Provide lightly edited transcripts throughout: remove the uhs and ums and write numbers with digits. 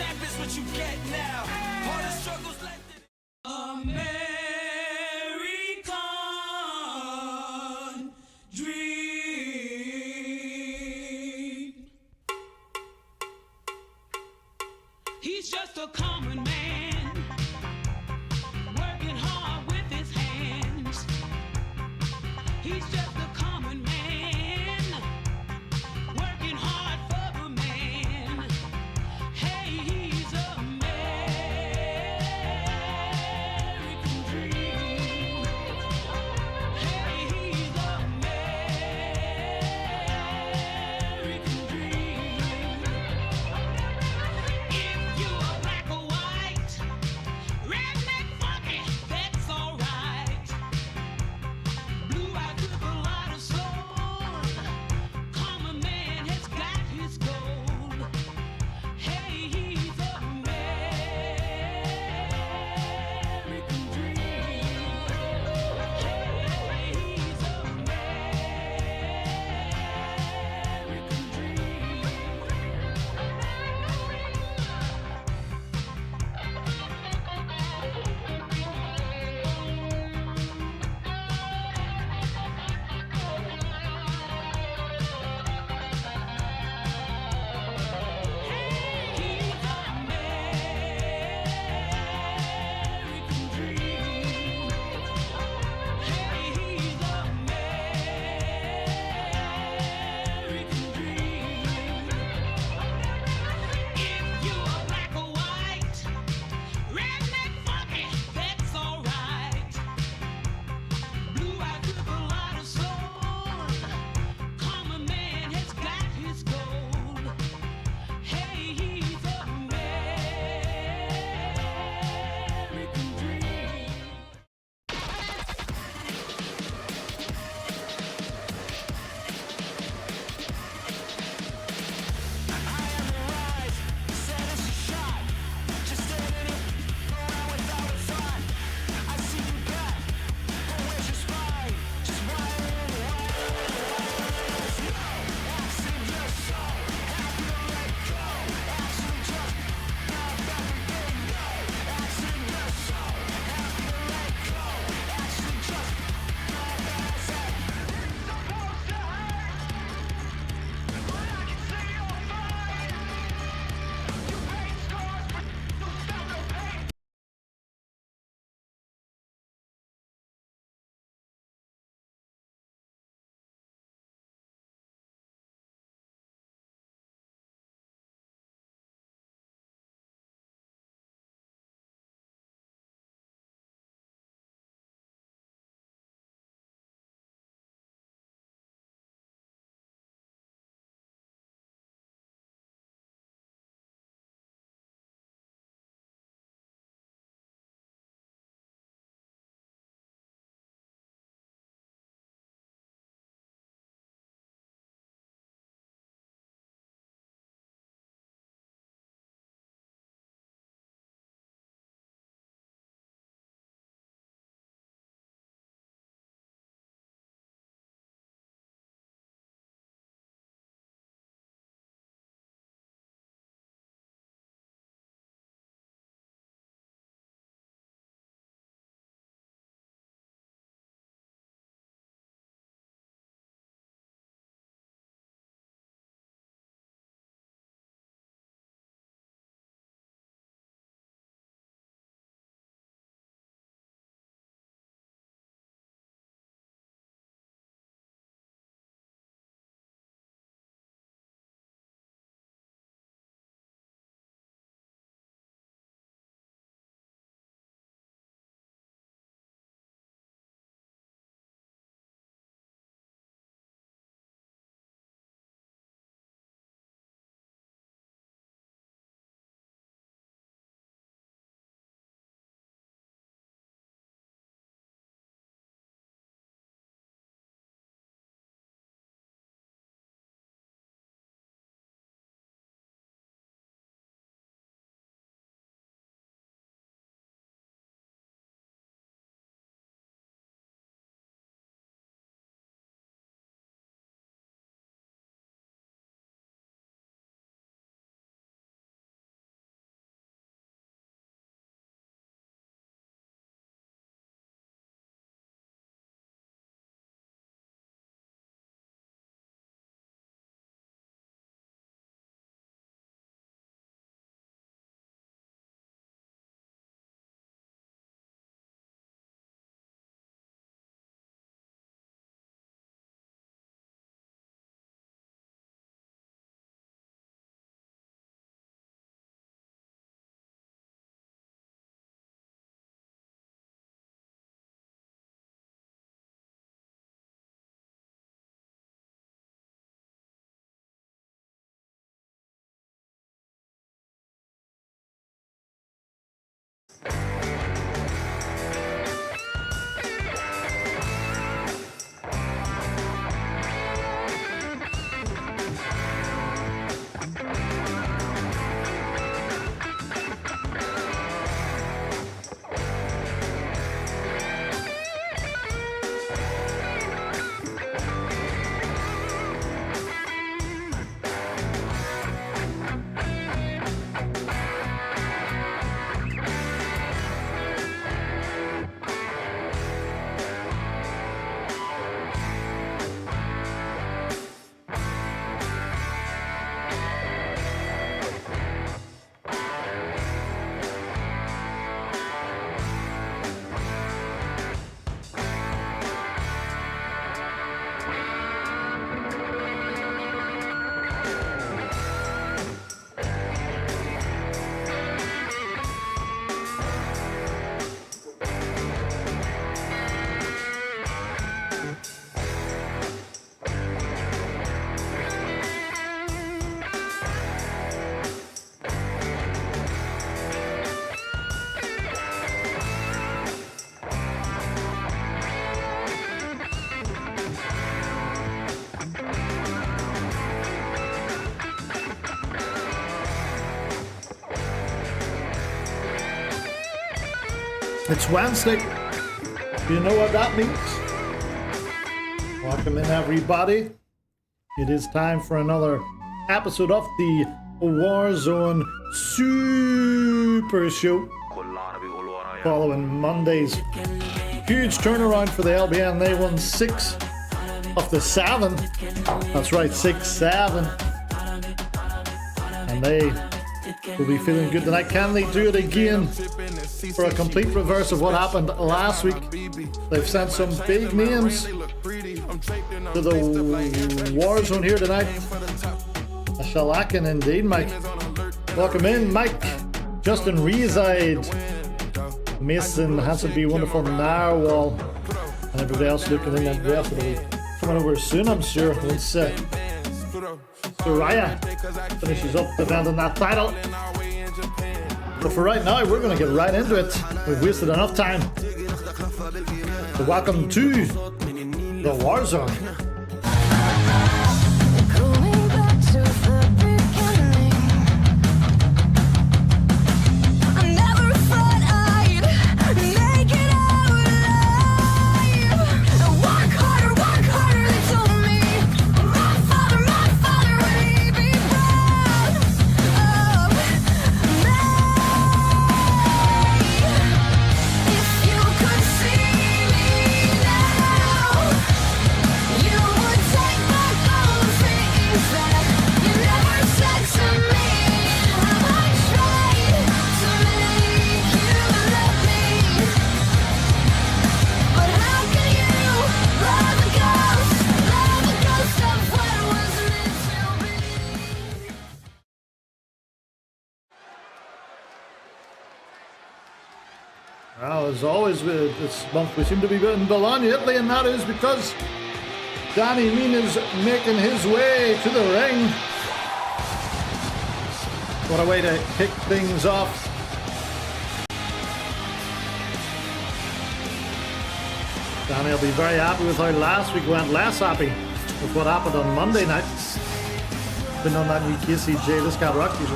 champions, what you get now. All the struggles left in American dream. He's just a common man, working hard with his hands. He's just a common man, working hard for the man. Hey, he's American. It's Wednesday. You know what that means? Welcome in, everybody. It is time for another episode of the Warzone SuperShow. Following Monday's huge turnaround for the LBN. They won 6 of the 7. That's right, 6-7. And they will be feeling good tonight. Can they do it again for a complete reverse of what happened last week? They've sent some big names to the Warzone here tonight. A shellacking indeed, Mike. Welcome in, Mike. Justin Reside, Mason, Hanson B, Wonderful Narwhal, and everybody else looking in, and the rest of the week. Coming over soon, I'm sure. Once Soraya finishes up defending that title. But for right now, we're going to get right into it. We've wasted enough time. So welcome to the Warzone. Well, as always, this month we seem to be in Bologna, Italy, and that is because Danny Mean is making his way to the ring. What a way to kick things off. Danny will be very happy with how last week went, less happy with what happened on Monday night. Been on that new KCJ, this cat rock to the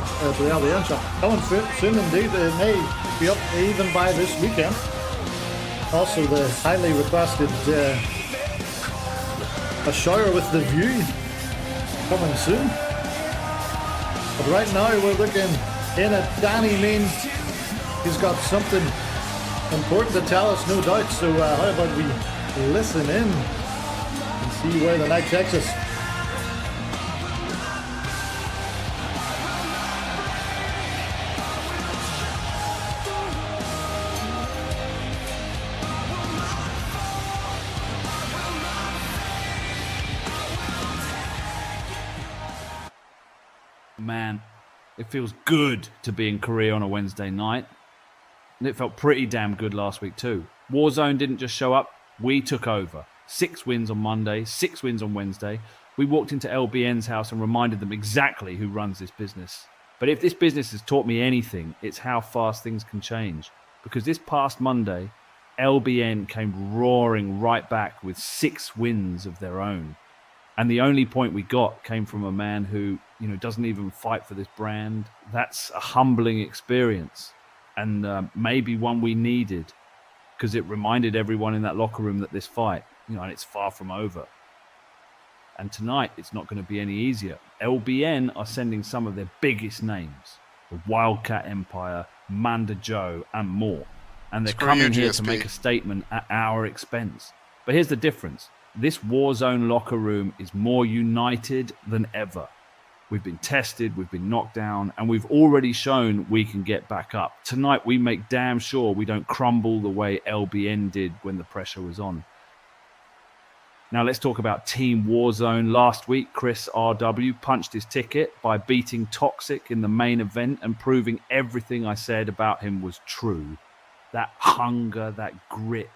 LDN shop. Coming soon indeed, it may be up even by this weekend. Also the highly requested a shower with the view coming soon. But right now we're looking in at Danny Mean. He's got something important to tell us, no doubt. So how about we listen in and see where the night takes us. Man, it feels good to be in Korea on a Wednesday night. And it felt pretty damn good last week too. Warzone didn't just show up, we took over. 6 wins on Monday, 6 wins on Wednesday. We walked into LBN's house and reminded them exactly who runs this business. But if this business has taught me anything, it's how fast things can change. Because this past Monday, LBN came roaring right back with 6 wins of their own. And the only point we got came from a man who, doesn't even fight for this brand. That's a humbling experience, and maybe one we needed, because it reminded everyone in that locker room that this fight, and it's far from over. And tonight, it's not going to be any easier. LBN are sending some of their biggest names, the Wildcat Empire, Manda Joe, and more. And they're coming here to make a statement at our expense. But here's the difference. This Warzone locker room is more united than ever. We've been tested, we've been knocked down, and we've already shown we can get back up. Tonight, we make damn sure we don't crumble the way LBN did when the pressure was on. Now, let's talk about Team Warzone. Last week, Chris RW punched his ticket by beating Toxic in the main event and proving everything I said about him was true. That hunger, that grit,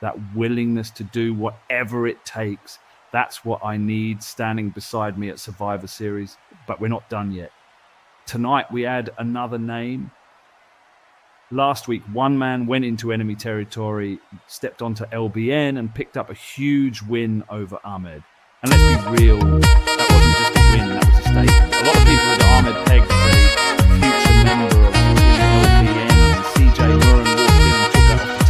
that willingness to do whatever it takes. That's what I need standing beside me at Survivor Series. But we're not done yet. Tonight, we add another name. Last week, one man went into enemy territory, stepped onto LBN, and picked up a huge win over Ahmed. And let's be real, that wasn't just a win, that was a statement. A lot of people had Ahmed pegged as a future member of LBN, and CJ Murren walked in and took that off the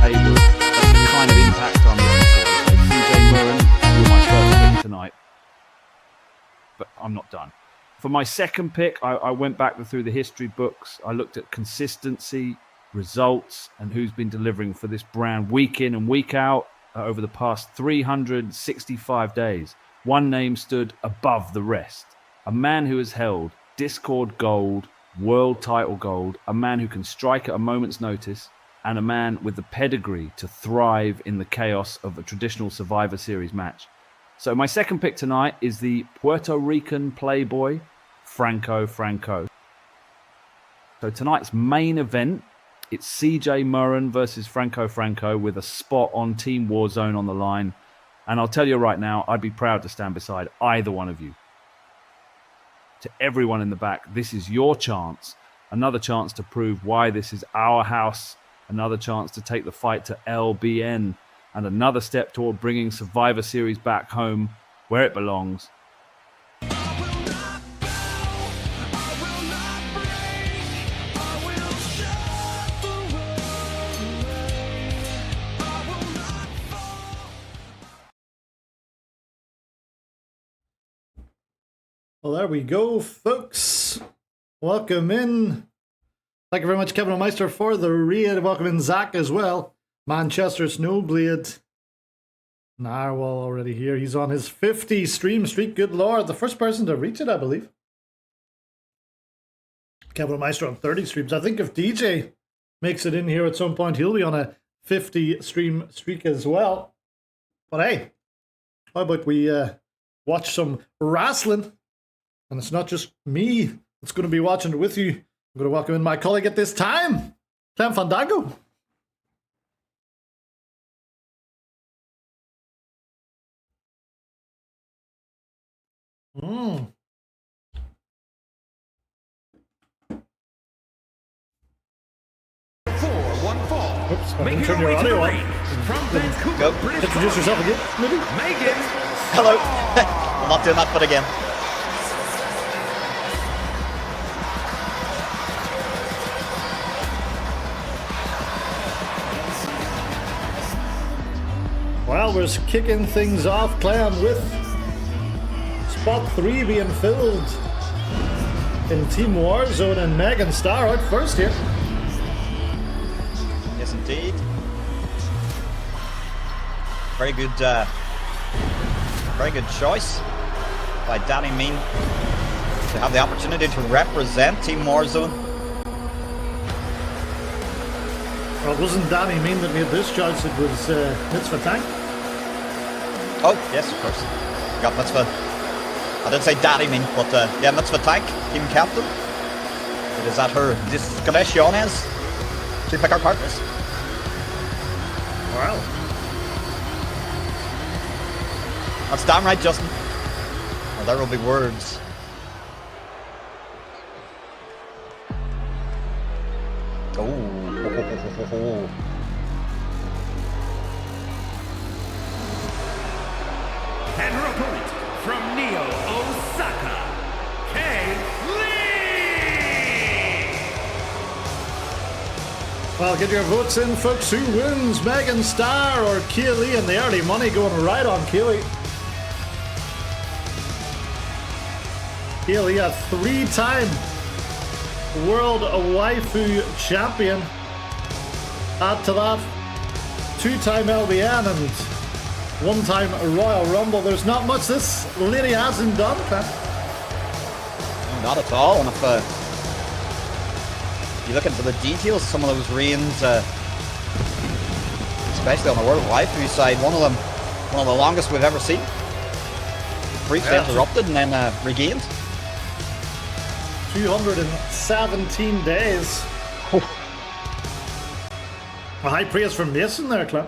For my second pick, I went back through the history books. I looked at consistency, results, and who's been delivering for this brand week in and week out over the past 365 days. One name stood above the rest. A man who has held Discord gold, world title gold, a man who can strike at a moment's notice, and a man with the pedigree to thrive in the chaos of a traditional Survivor Series match. So my second pick tonight is the Puerto Rican playboy, Franco Franco. So tonight's main event, it's CJ Murren versus Franco Franco with a spot on Team Warzone on the line. And I'll tell you right now, I'd be proud to stand beside either one of you. To everyone in the back, this is your chance. Another chance to prove why this is our house. Another chance to take the fight to LBN. And another step toward bringing Survivor Series back home where it belongs. Well, there we go, folks. Welcome in. Thank you very much, Kevin Meister, for the raid. Welcome in, Zach, as well. Manchester Snowblade. Narwhal already here. He's on his 50 stream streak. Good lord. The first person to reach it, I believe. Kevin Meister on 30 streams. I think if DJ makes it in here at some point, he'll be on a 50 stream streak as well. But hey, how about we watch some wrestling? And it's not just me that's going to be watching it with you. I'm going to welcome in my colleague at this time, Clem Fandango. Mm. Oops, I didn't turn your audio on. From Vancouver, British Introduce yourself again, maybe? Megan. Hello. I'm not doing that, but again. Well, we're kicking things off, Clem, with spot 3 being filled in Team Warzone, and Megan Starr out first here. Yes, indeed. Very good choice by Danny Mean to have the opportunity to represent Team Warzone. Well, it wasn't Danny Mean that made this choice, it was Mitzvah Tank. Oh, yes, of course. Got Mitzvah. I didn't say Danny Mean, but yeah, Mitzvah Tank, team captain. It is at her discreciones to pick our partners. Wow. That's damn right, Justin. Well, there will be words. Oh. And her opponent from Neo, Osaka, Kay Lee. Well, get your votes in, folks. Who wins, Megan Starr or Kaylee? And the early money going right on Kaylee. Kaylee, a 3-time World Waifu Champion. Add to that, 2-time LBN and 1-time Royal Rumble. There's not much this lady hasn't done, Clem. No, not at all. And if you look into the details, some of those reigns, especially on the World Waifu side, one of the longest we've ever seen. Briefly interrupted and then regained. 217 days. A high praise from Mason there, Clem.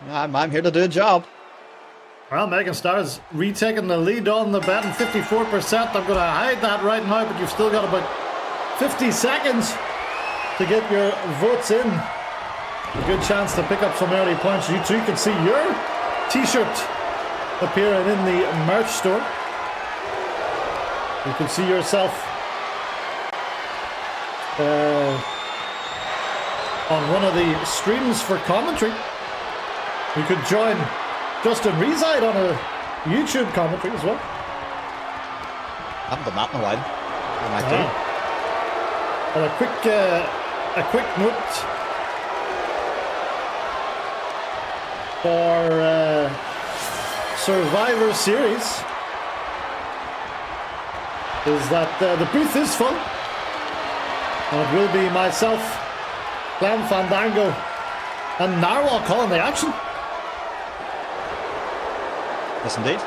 I'm here to do a job. Well, Megan Starr's retaking the lead on the bet and 54%. I'm going to hide that right now, but you've still got about 50 seconds to get your votes in. A good chance to pick up some early points. You too can see your t-shirt appearing in the merch store. You can see yourself on one of the streams for commentary. You could join Justin Reside on a YouTube commentary as well. Haven't done that in a while. I might do. Well, a quick note for Survivor Series is that the booth is full, and it will be myself, Clem Fandango, and Narwhal calling the action. Yes, indeed.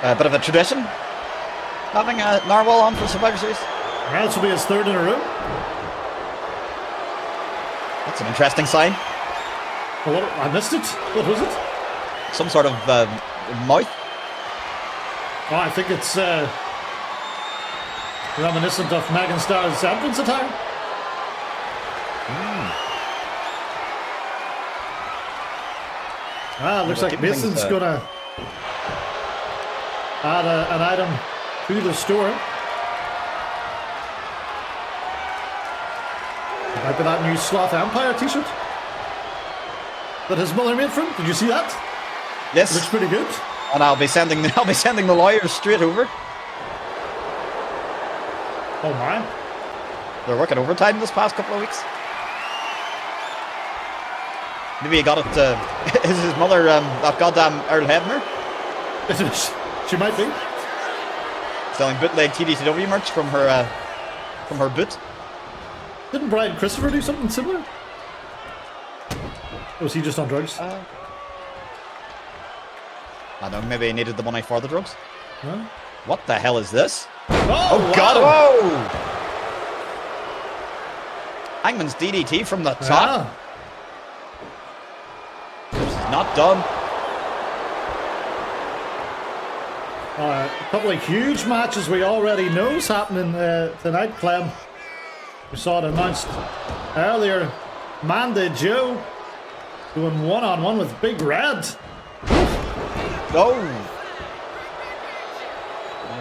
A bit of a tradition, having a Narwhal on for Survivor Series. Well, this will be his third in a row. That's an interesting sign. Well, I missed it. What was it? Some sort of mouth. Oh, I think it's reminiscent of Megan Starr's entrance attire. Looks like Mason's gonna add an item to the store. Might be that new Sloth Empire t-shirt that his mother made for him. Did you see that? Yes. Looks pretty good. And I'll be sending the lawyers straight over. Oh my. They're working overtime this past couple of weeks. Maybe he got it. Is his mother that goddamn Earl Hebner? She might be. Selling bootleg TDTW merch from her boot. Didn't Brian Christopher do something similar? Or was he just on drugs? I don't know, maybe he needed the money for the drugs. Huh? What the hell is this? Oh, wow. God! Whoa! Hangman's DDT from the top. This is not done. A couple of huge matches we already know is happening tonight, Clem. We saw it announced earlier. Manda Joe doing one-on-one with Big Red. Oh!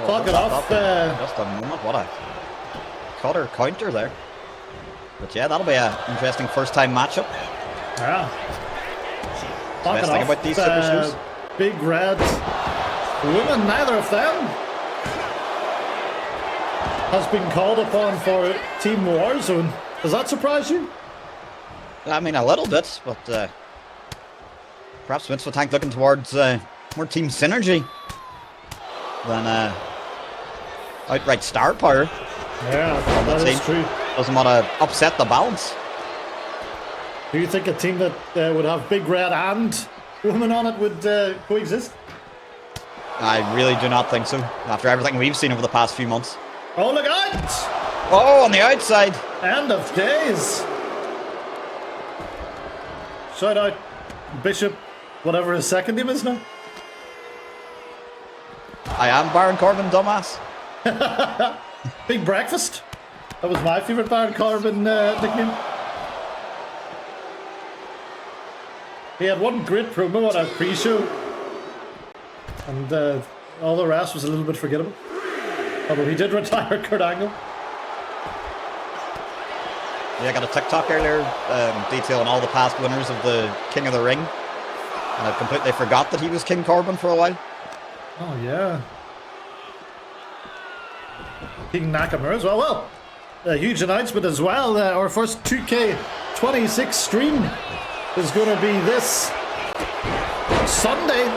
Clock it off. Just a moment. What a cutter counter there. But yeah, that'll be an interesting first-time matchup. Yeah. Clock Best it thing off. about these super shows. Big Red. Women, neither of them has been called upon for Team Warzone. Does that surprise you? I mean, a little bit, but perhaps Vince Tank looking towards more team synergy than outright star power. Yeah, that is true. Doesn't want to upset the balance. Do you think a team that would have Big Red and women on it would coexist? I really do not think so, after everything we've seen over the past few months. Oh, look out! Oh, on the outside! End of days! Shout out Bishop, whatever his second name is now. I am Baron Corbin, dumbass. Big Breakfast. That was my favourite Baron Corbin nickname. He had one great promo on a pre-show, and all the rest was a little bit forgettable. Although he did retire Kurt Angle. Yeah, I got a TikTok earlier detailing all the past winners of the King of the Ring. And I completely forgot that he was King Corbin for a while. Oh, yeah. King Nakamura as well. Well, a huge announcement as well. Our first 2K26 stream is going to be this Sunday.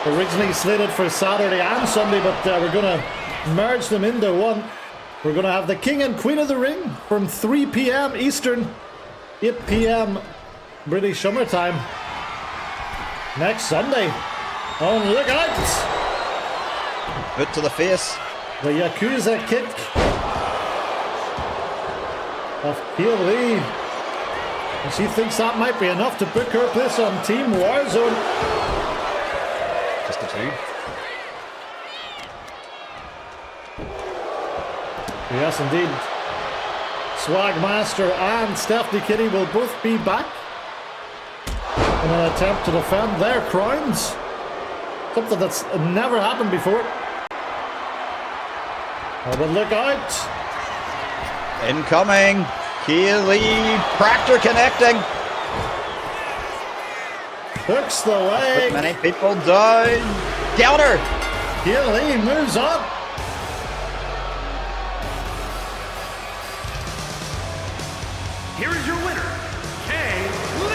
Originally slated for Saturday and Sunday, but we're going to merge them into one. We're going to have the King and Queen of the Ring from 3 p.m. Eastern, 8 p.m. British summertime next Sunday. Oh, look out! Boot to the face. The Yakuza kick of Peel Lee. And she thinks that might be enough to book her place on Team Warzone. Just the two. Yes, indeed. Swagmaster and Stephanie Kitty will both be back in an attempt to defend their crowns. Something that's never happened before. Oh, but look out! Incoming. Keely Proctor connecting. Hooks the leg. Many people down. Downer. Lee moves on. Here is your winner, Kay Lee!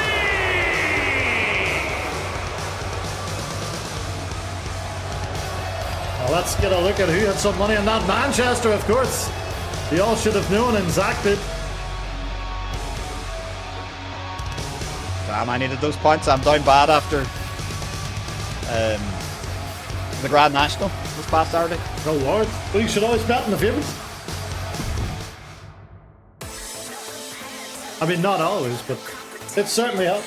Well, let's get a look at who had some money on that. Manchester, of course. You all should have known, and Zach did. Damn, I needed those points. I'm down bad after the Grand National this past Saturday. Oh Lord, well, you should always bet in the favourites. I mean, not always, but it certainly helps.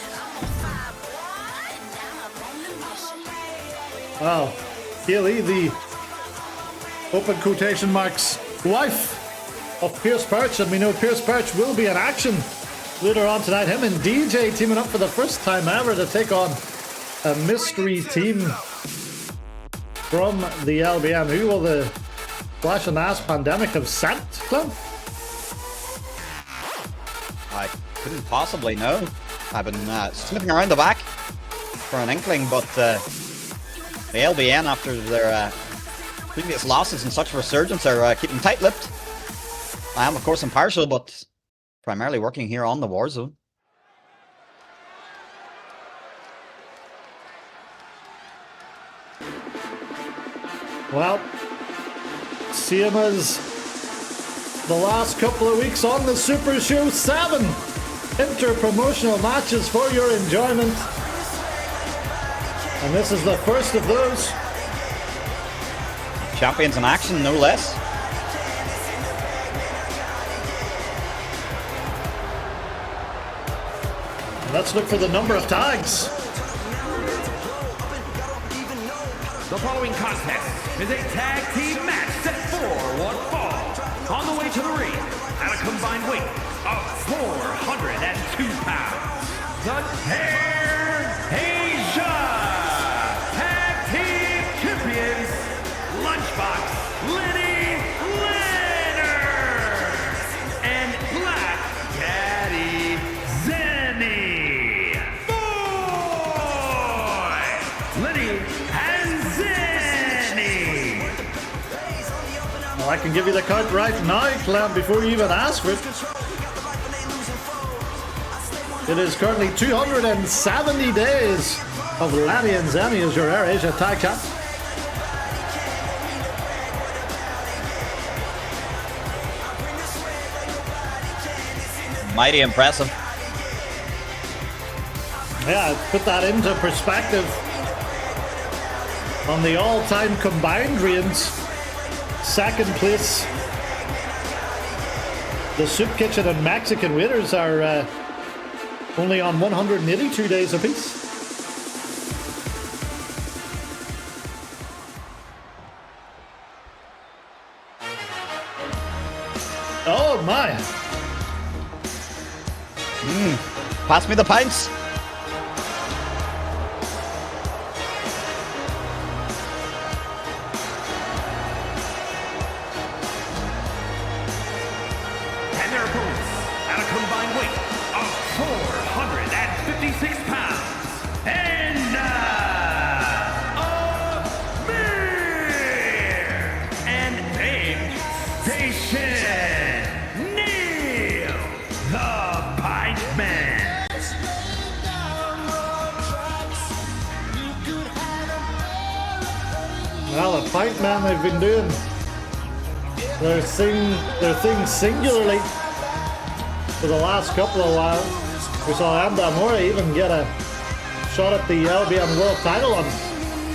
Wow, Lee, the open quotation marks wife of Pierce Perch, and we know Pierce Perch will be in action later on tonight. Him and DJ teaming up for the first time ever to take on a mystery team from the LBM. Who will the Flash and Ass pandemic have sent, Clem? I couldn't possibly know. I've been sniffing around the back for an inkling, but the LBN, after their previous losses and such resurgence, are keeping tight-lipped. I am, of course, impartial, but primarily working here on the Warzone. Well, same as the last couple of weeks on the Super Show, 7 inter-promotional matches for your enjoyment. And this is the first of those. Champions in action, no less. Let's look for the number of tags. The following contest is a tag team match set for one fall. On the way to the ring, at a combined weight of 402 pounds, the Tear Asia Tag Team Champions, Lunchbox Lenny Leonard and Black Daddy Zenny. Boy! Lenny and Zenny. Well, I can give you the count right now, Clem, before you even ask for it. It is currently 270 days of Lanny and Zenny as your Air Asia Tag Champ. Mighty impressive. Yeah, put that into perspective. On the all-time combined reigns, second place, the Soup Kitchen and Mexican Waiters are only on 182 days apiece. Oh my! Pass me the pints. And their opponents at a combined weight of 456 pounds. And Amir and Aim Station Neil, the Pint Man. Well, the Pint Man, they've been doing their thing singularly for the last couple of while. We saw Amdamora even get a shot at the LBN World title on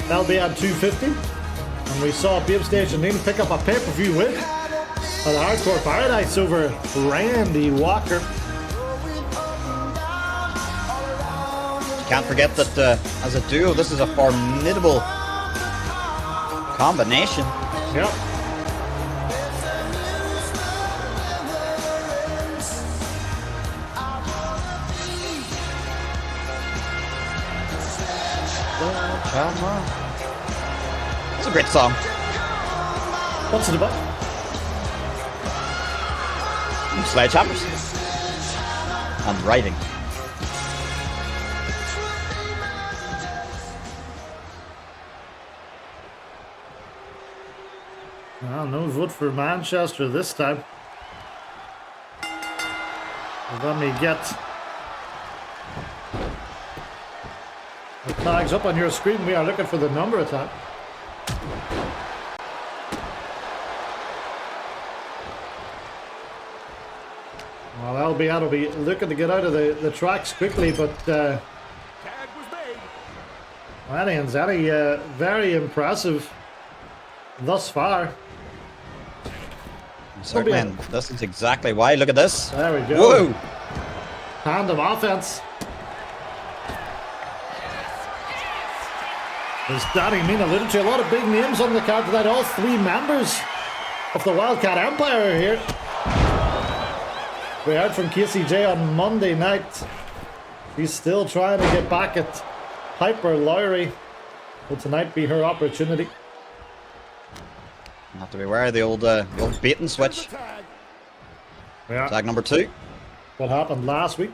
LBN 250. And we saw Babe Station Neil pick up a pay-per-view win at Hardcore Paradise over Randy Walker. Can't forget that as a duo, this is a formidable combination. Yep. It's a great song. What's it about? Sledgehammers. And writing. Well, no vote for Manchester this time. Let me get the tags up on your screen. We are looking for the number of that. Well, LBN will be looking to get out of the tracks quickly, but Lenny and Zenny, very impressive thus far. Certainly, and this is exactly why. Look at this. There we go. Whoa! Tandem offense. As Danny Mean alluded to, a lot of big names on the card tonight. All three members of the Wildcat Empire are here. We heard from KCJ on Monday night. She's still trying to get back at Piper Lowry. Will tonight be her opportunity? Have to be aware of the old bait and switch. Yeah. Tag number 2. What happened last week?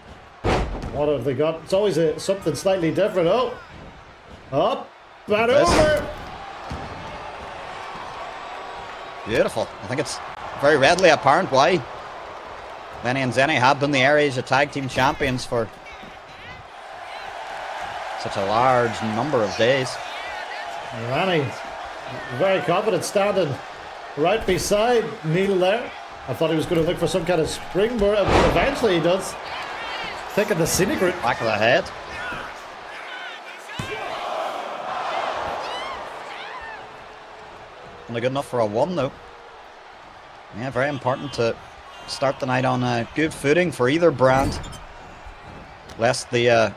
What have they got? It's always something slightly different. Oh! Up and over! Beautiful. I think it's very readily apparent why Lenny and Zenny have been the Air Asia Tag Team Champions for such a large number of days. Lenny, very confident, standing right beside Neil there. I thought he was going to look for some kind of springboard, but eventually he does. Taking the scenic route. Back of the head. Only good enough for a 1 though. Yeah, very important to start the night on a good footing for either brand, lest the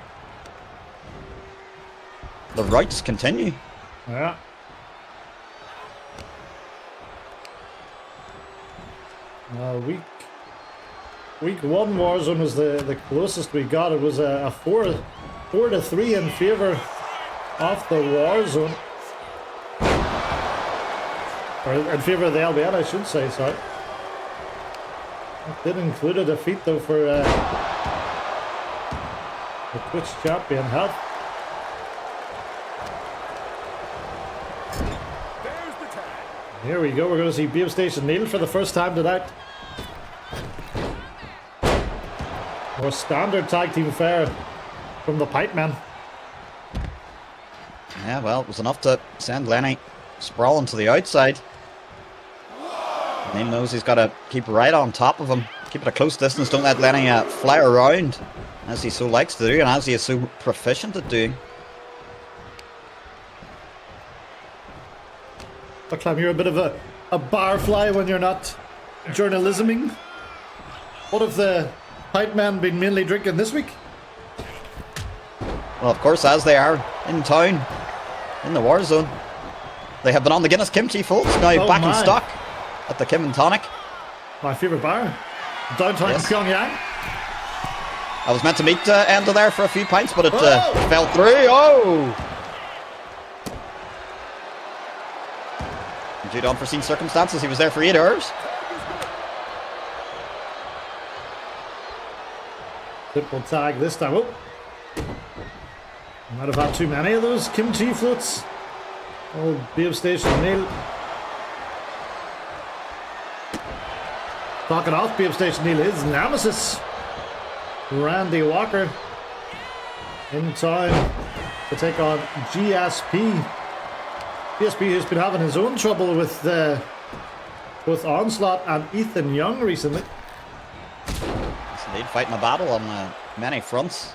routes continue. Yeah. Week 1 Warzone was the closest we got. It was a 4-3 in favour of the Warzone. Or in favour of the LBN, I should say, sorry. It did include a defeat though for the Twitch champion Health. Here we go, we're going to see Beam Station Neil for the first time tonight. More standard tag team fare from the Pipeman. Yeah, well, it was enough to send Lenny sprawling to the outside. Neil knows he's got to keep right on top of him. Keep it a close distance, don't let Lenny fly around, as he so likes to do and as he is so proficient at doing. Clem, you're a bit of a barfly when you're not journalisming. What have the Pipe Men been mainly drinking this week? Well, of course, as they are in town, in the Warzone, they have been on the Guinness Kimchi, folks. Now back in stock at the Kim and Tonic. My favourite bar. Downtown Pyongyang. I was meant to meet Enda there for a few pints, but it fell through. Oh! Due to unforeseen circumstances, he was there for 8 hours. Triple tag this time. Oh! Might have had too many of those kimchi floats. Old Beam Station Neil. Talking off Beam Station Neil, his nemesis, Randy Walker, in time to take on GSP. GSP who's been having his own trouble with both Onslaught and Ethan Young recently. Yes, indeed, fighting a battle on many fronts.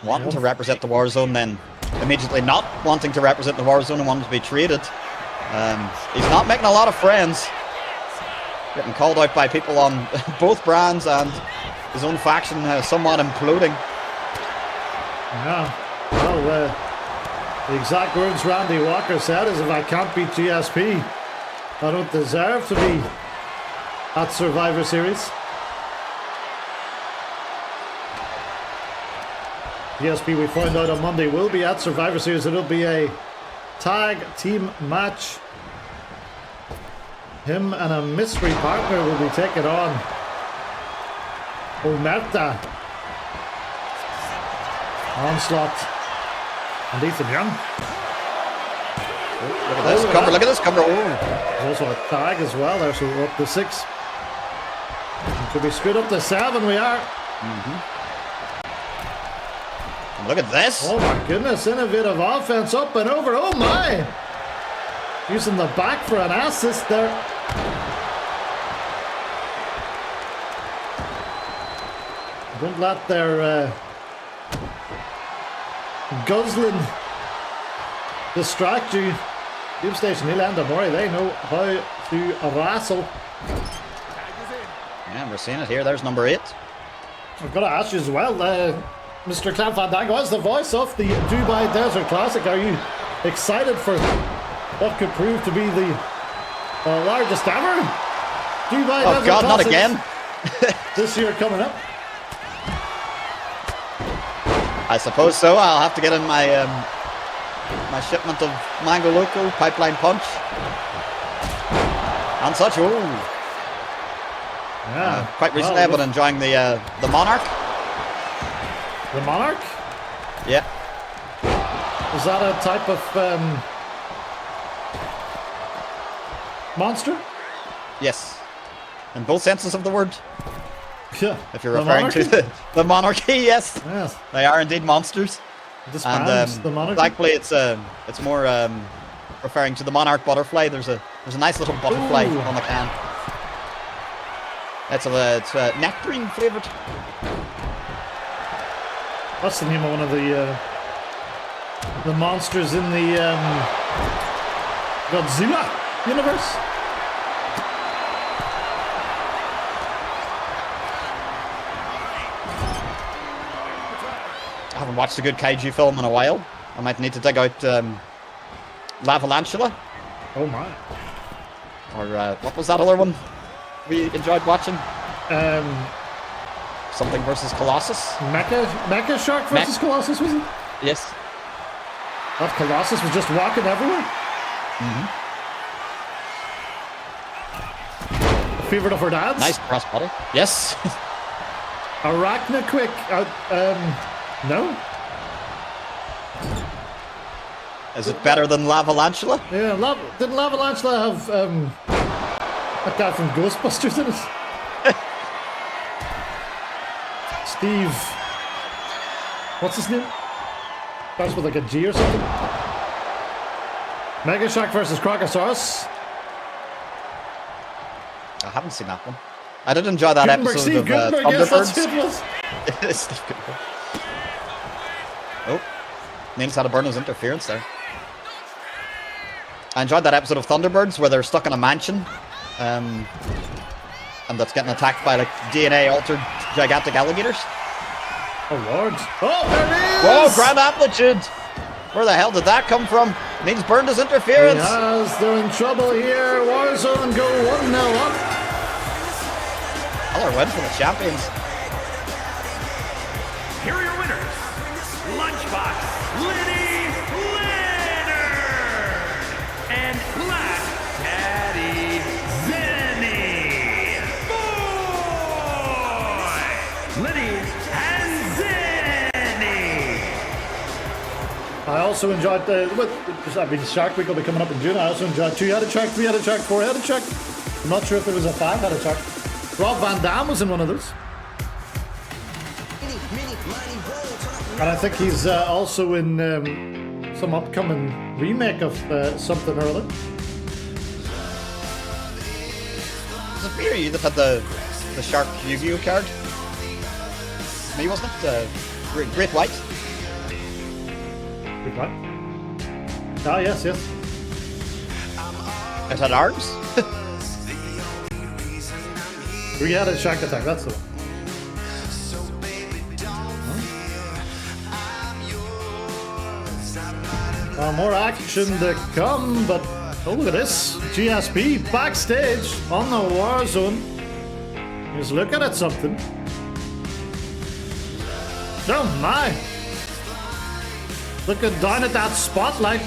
Wanting to represent the Warzone, then immediately not wanting to represent the Warzone and wanting to be traded. He's not making a lot of friends. Getting called out by people on both brands and his own faction somewhat imploding. Yeah, well, the exact words Randy Walker said is, if I can't beat GSP, I don't deserve to be at Survivor Series. GSP, we found out on Monday, will be at Survivor Series. It'll be a tag team match. Him and a mystery partner will be taking on Omerta, Onslaught, and Ethan Young. Look at this cover. Look at this cover. Oh. There's also a tag as well there, so we're up to 6. Could be straight up to 7. We are. Look at this. Oh my goodness! Innovative offense up and over. Oh my! Using the back for an assist there. Don't let their guzzling distract you. Tube Station Hill and Amori, they know how to wrestle. Yeah, we're seeing it here. There's number 8. I've got to ask you as well, Mr. Clan Fandango, as the voice of the Dubai Desert Classic, are you excited for what could prove to be the largest ever Dubai Desert God, not Classic again. this year coming up? I suppose so. I'll have to get in my my shipment of Mango Loco, Pipeline Punch, and such. Oh, Yeah. quite recently I've been enjoying the Monarch. The Monarch? Yeah. Is that a type of monster? Yes. In both senses of the word. Yeah. If you're The referring to monarchy? the monarchy, yes. Yes. They are indeed monsters. Disbands the monarchy. Thankfully, it's more referring to the monarch butterfly. There's a nice little butterfly Ooh. on the can. It's nectarine flavored. That's the name of one of the monsters in the Godzilla universe. I haven't watched a good kaiju film in a while. I might need to dig out Lavalantula, Oh my. or what was that other one we enjoyed watching? Something versus Colossus. Mecha Shark versus Colossus, was it? Yes. That Colossus was just walking everywhere. A favorite of her dad's. Nice crossbody. Yes. Arachna Quick. No. Is it better than Lavalantula? Yeah. Didn't Lavalantula have that guy from Ghostbusters in it? Steve. What's his name? Starts with like a G or something. Mega Shark versus Crocosaurus. I haven't seen that one. I did enjoy that Gutenberg, episode Steve of Gutenberg, yes, that's who Thunderbirds. it was. Steve Gutenberg. Oh, Niels had to burn his interference there. I enjoyed that episode of Thunderbirds where they're stuck in a mansion, and that's getting attacked by like DNA altered gigantic alligators. Oh lord. Oh, there it is! Whoa, grand amplitude! Where the hell did that come from? Niels burned his interference. Yes, they're in trouble here. Warzone go 1-0 up. Another win for the champions. Here are your winners. Lunchbox, Lenny Leonard, and Black Daddy Zenny. Boy! Lenny and Zenny. I also enjoyed Shark Week will be coming up in June. I also enjoyed 2-headed shark, 3-headed shark, 4-headed shark. I'm not sure if there was a 5-headed shark. Rob Van Dam was in one of those. And I think he's also in some upcoming remake of something or other. Was it me or you that had the Shark Yu-Gi-Oh card? Me, wasn't it? Great White? Big what? Ah, yes. It had arms? 3-headed shark attack, that's the one. More action to come, but oh, look at this. GSP backstage on the Warzone. He's looking at something. Oh my. Looking down at that spotlight.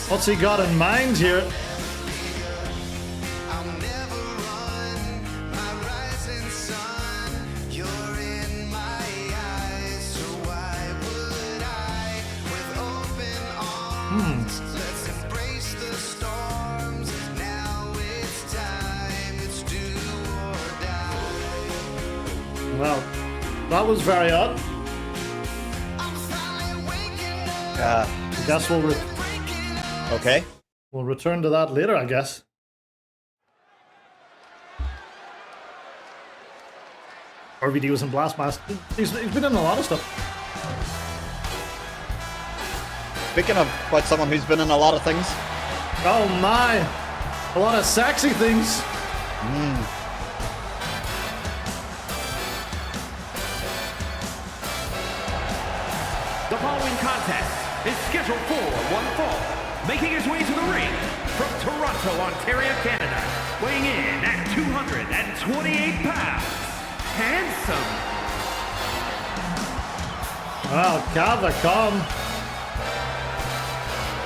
What's he got in mind here? Well, that was very odd. I guess Okay. we'll return to that later, I guess. RVD was in Blastmaster. He's been in a lot of stuff. Speaking of about someone who's been in a lot of things. Oh my! A lot of sexy things. The following contest is scheduled for one fall. Making his way to the ring from Toronto, Ontario, Canada. Weighing in at 228 pounds. Handsome. Well, Cavacom.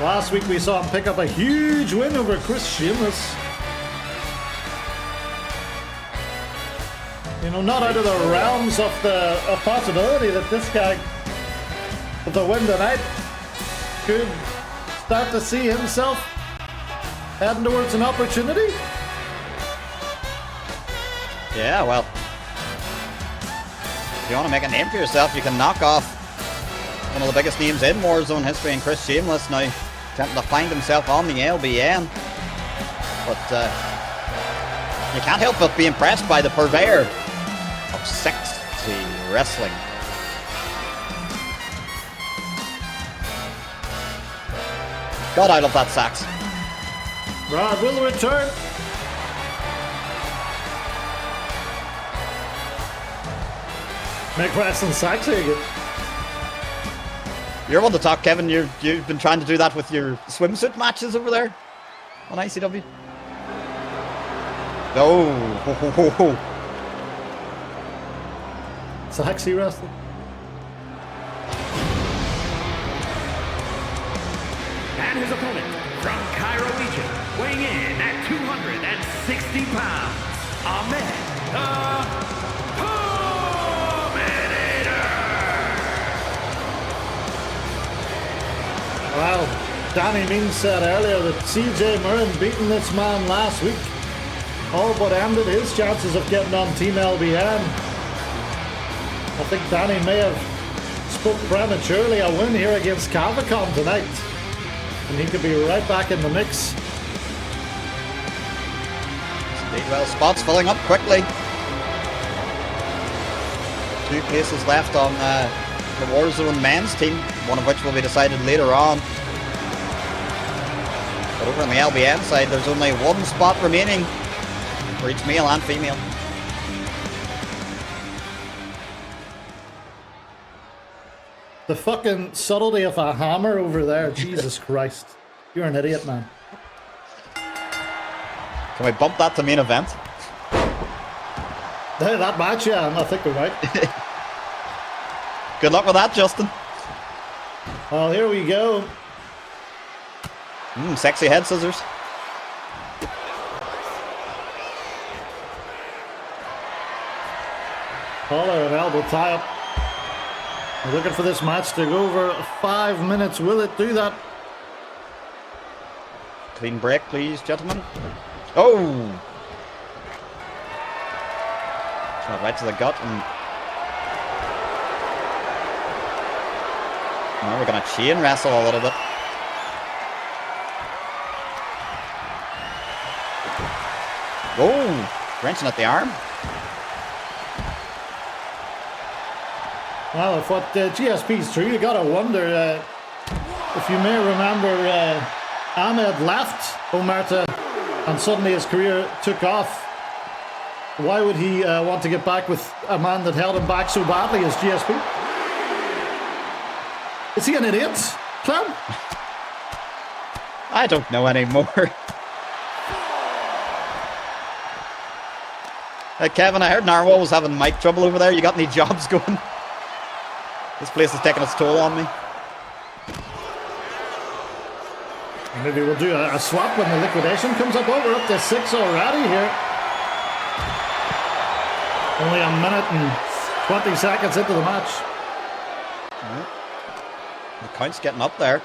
Last week we saw him pick up a huge win over Chris Shameless. You know, not out of the realms of the possibility that this guy, with the win tonight, could start to see himself heading towards an opportunity. Yeah, well. If you want to make a name for yourself, you can knock off one of the biggest names in Warzone history in Chris Shameless now, attempting to find himself on the LBN. But you can't help but be impressed by the purveyor of sexy wrestling. God, I love that sax. Rod will return. Make wrestling sexy again. You're one to talk, Kevin. You've been trying to do that with your swimsuit matches over there on ICW. Oh, ho, ho, ho, ho. Sexy wrestling. And his opponent from Cairo, Egypt, weighing in at 260 pounds, Ahmed Well, Danny Means said earlier that CJ Murren beating this man last week all but ended his chances of getting on Team LBN. I think Danny may have spoke prematurely. A win here against Cavacom tonight, and he could be right back in the mix. Well, spots filling up quickly. 2 places left on the Warzone men's team, one of which will be decided later on. But over on the LBN side, there's only 1 spot remaining for each male and female. The fucking subtlety of a hammer over there, Jesus Christ. You're an idiot, man. Can we bump that to main event? Hey, that match, yeah, I think we're right. Good luck with that, Justin. Well, here we go. Sexy head scissors. Collar and elbow tie up. We're looking for this match to go over 5 minutes. Will it do that? Clean break, please, gentlemen. Oh! Shot right to the gut, and now we're gonna chain wrestle a little bit. Oh! Wrenching at the arm. Well, if what GSP's true, you gotta wonder, if you may remember, Ahmed left Omerta and suddenly his career took off. Why would he want to get back with a man that held him back so badly as GSP? Is he an idiot, Clem? I don't know anymore. Kevin, I heard Narwhal was having mic trouble over there. You got any jobs going? This place is taking its toll on me. Maybe we'll do a swap when the liquidation comes up. Oh, we're up to 6 already here. Only a minute and 20 seconds into the match. The count's getting up there.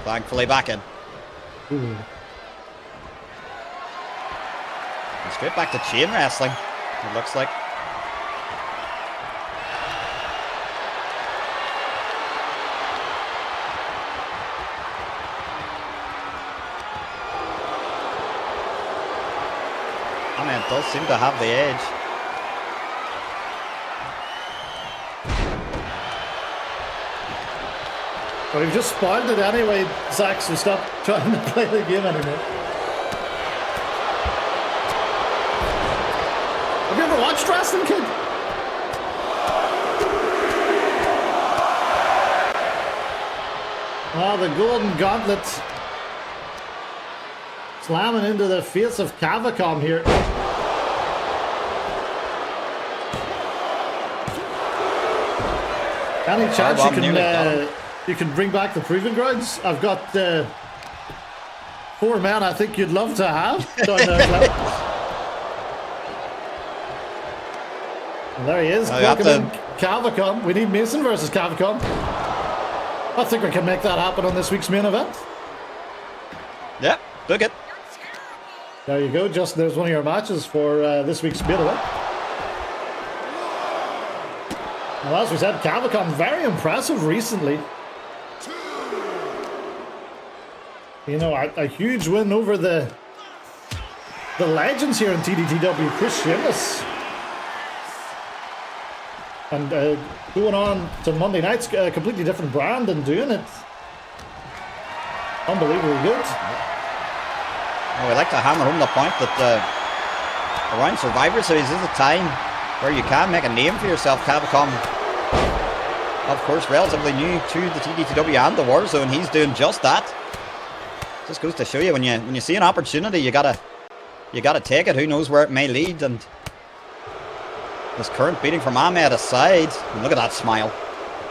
Thankfully back in. Ooh. And straight back to chain wrestling, it looks like. Ahmed does seem to have the edge. Well, you've just spoiled it anyway, Zach, so stop trying to play the game anymore. Have you ever watched wrestling, kid? Oh, the golden gauntlet slamming into the face of Cavacom here. Any chance you can bring back the proving grounds? I've got 4 men I think you'd love to have down there. And there he is. Welcome in, Cavacom. We need Mason versus Cavacom. I think we can make that happen on this week's main event. Yeah, book it. There you go, Justin. There's one of your matches for this week's main event. Well, as we said, Cavacom very impressive recently. You know, a huge win over the legends here in TDTW, Chris Sheamus. And going on to Monday nights, a completely different brand and doing it. Unbelievably good. Oh, we like to hammer home the point that around Survivor Series is a time where you can make a name for yourself. Cavacom, of course, relatively new to the TDTW and the Warzone. He's doing just that. Just goes to show you when you see an opportunity, you gotta take it. Who knows where it may lead? And this current beating from Ahmed aside, and look at that smile.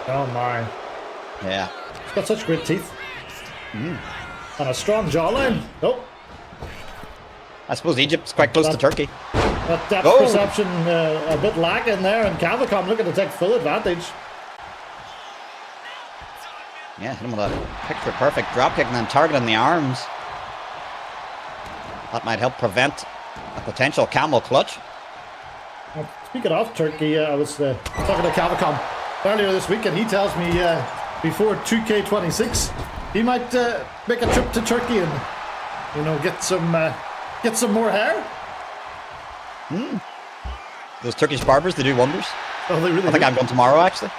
Oh my! Yeah, he's got such great teeth and a strong jawline. Oh, I suppose Egypt's quite close to Turkey. That depth perception a bit lacking there, and Cavacom looking to take full advantage. Yeah, hit him with a picture-perfect dropkick and then targeting the arms. That might help prevent a potential camel clutch. Well, speaking of Turkey, I was talking to Cavacom earlier this week, and he tells me before 2K26 he might make a trip to Turkey and get some more hair. Those Turkish barbers, they do wonders. Oh, they really I think do. I'm going tomorrow, actually.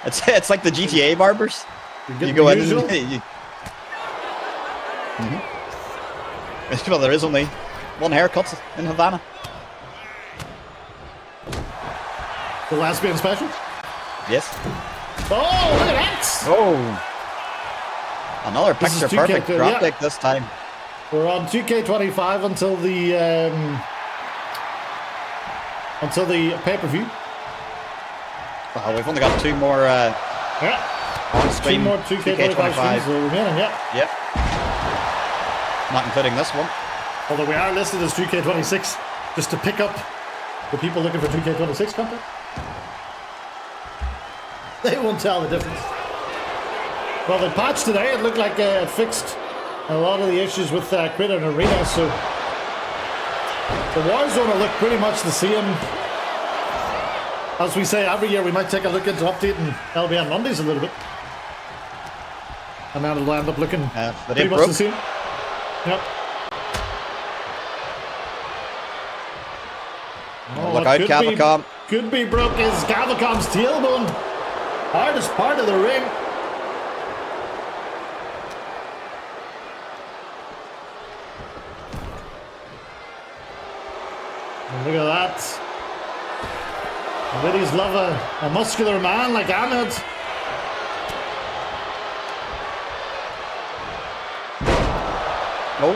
It's like the GTA barbers. You go in usual? and well, there is only one haircut in Havana. The lesbian special? Yes. Oh, look at that! Oh. Another This is picture-perfect 2K, dropkick yeah. this time. We're on 2K25 until the pay-per-view. Well, we've only got 2 more on screen. 2 more 2K25 streams remaining, yeah. Yep. Not including this one. Although we are listed as 2K26, just to pick up the people looking for 2K26 content. They won't tell the difference. Well, the patch today, it looked like it fixed a lot of the issues with Creator and Arena, so the Warzone will look pretty much the same. As we say, every year we might take a look into updating LBN Mondays a little bit. And then it'll end up looking pretty much the same. Yep. Oh, Look out, Cavacom. Could be broke is Cavacom's tailbone. Hardest part of the ring. And look at that. Ladies love a muscular man like Ahmed. Oh.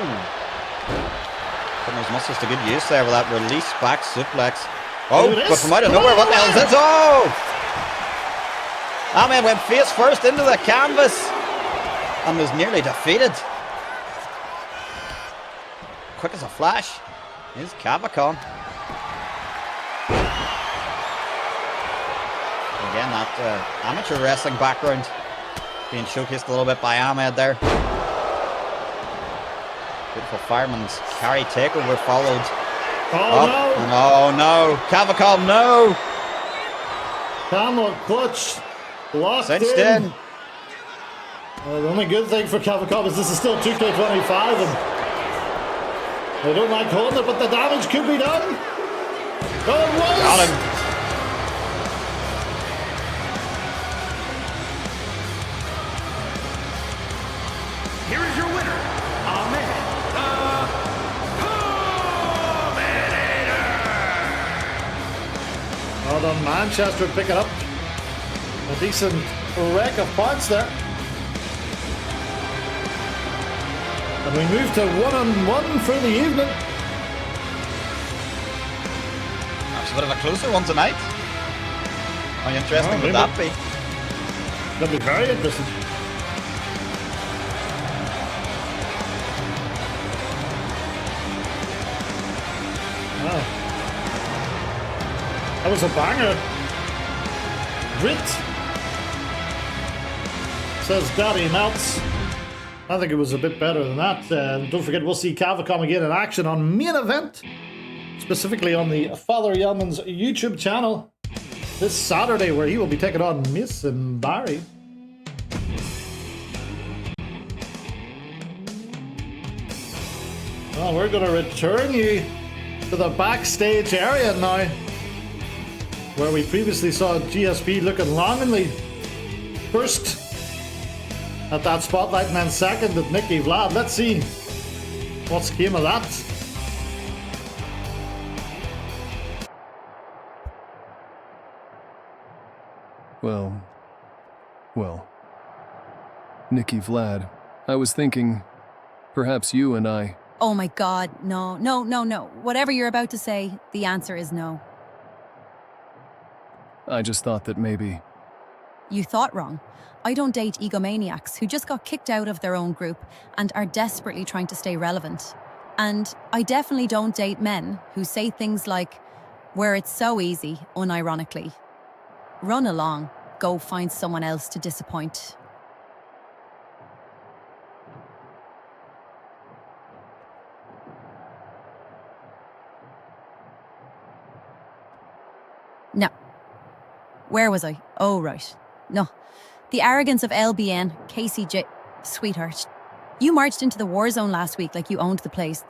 Putting those muscles to good use there with that release back suplex. Oh, but from out of nowhere, what the hell is this? Oh! Ahmed went face first into the canvas and was nearly defeated. Quick as a flash is Cavacom. Again, that amateur wrestling background being showcased a little bit by Ahmed there. Beautiful fireman's carry takeover followed. Oh no! No! Cavacom, no! Camel clutch locked Cinched in. in. The only good thing for Cavacom is this is still 2K25 and They don't like holding it, but the damage could be done. Oh, it was! Got him. Here is your winner, Ahmed Well done, Manchester picking up a decent wreck of points there. And we move to 1-on-1 for the evening. That's a bit of a closer one tonight. How interesting would that be? That'd be very interesting. Wow. That was a banger. Grit. Says Daddy Melts. I think it was a bit better than that. Don't forget, we'll see Cavacom again in action on Main Event, specifically on the Father Yeoman's YouTube channel this Saturday, where he will be taking on Miss and Barry. Well, we're going to return you to the backstage area now, where we previously saw GSP looking longingly first at that spotlight and then second at Nicky Vlad. Let's see what's came of that. Well, Nicky Vlad, I was thinking, perhaps you and I... Oh my God, no. Whatever you're about to say, the answer is no. I just thought that maybe... You thought wrong. I don't date egomaniacs who just got kicked out of their own group and are desperately trying to stay relevant. And I definitely don't date men who say things like, where it's so easy, unironically. Run along, go find someone else to disappoint. No. Where was I? Oh, right. No. The arrogance of LBN, KCJ... Sweetheart. You marched into the Warzone last week like you owned the place.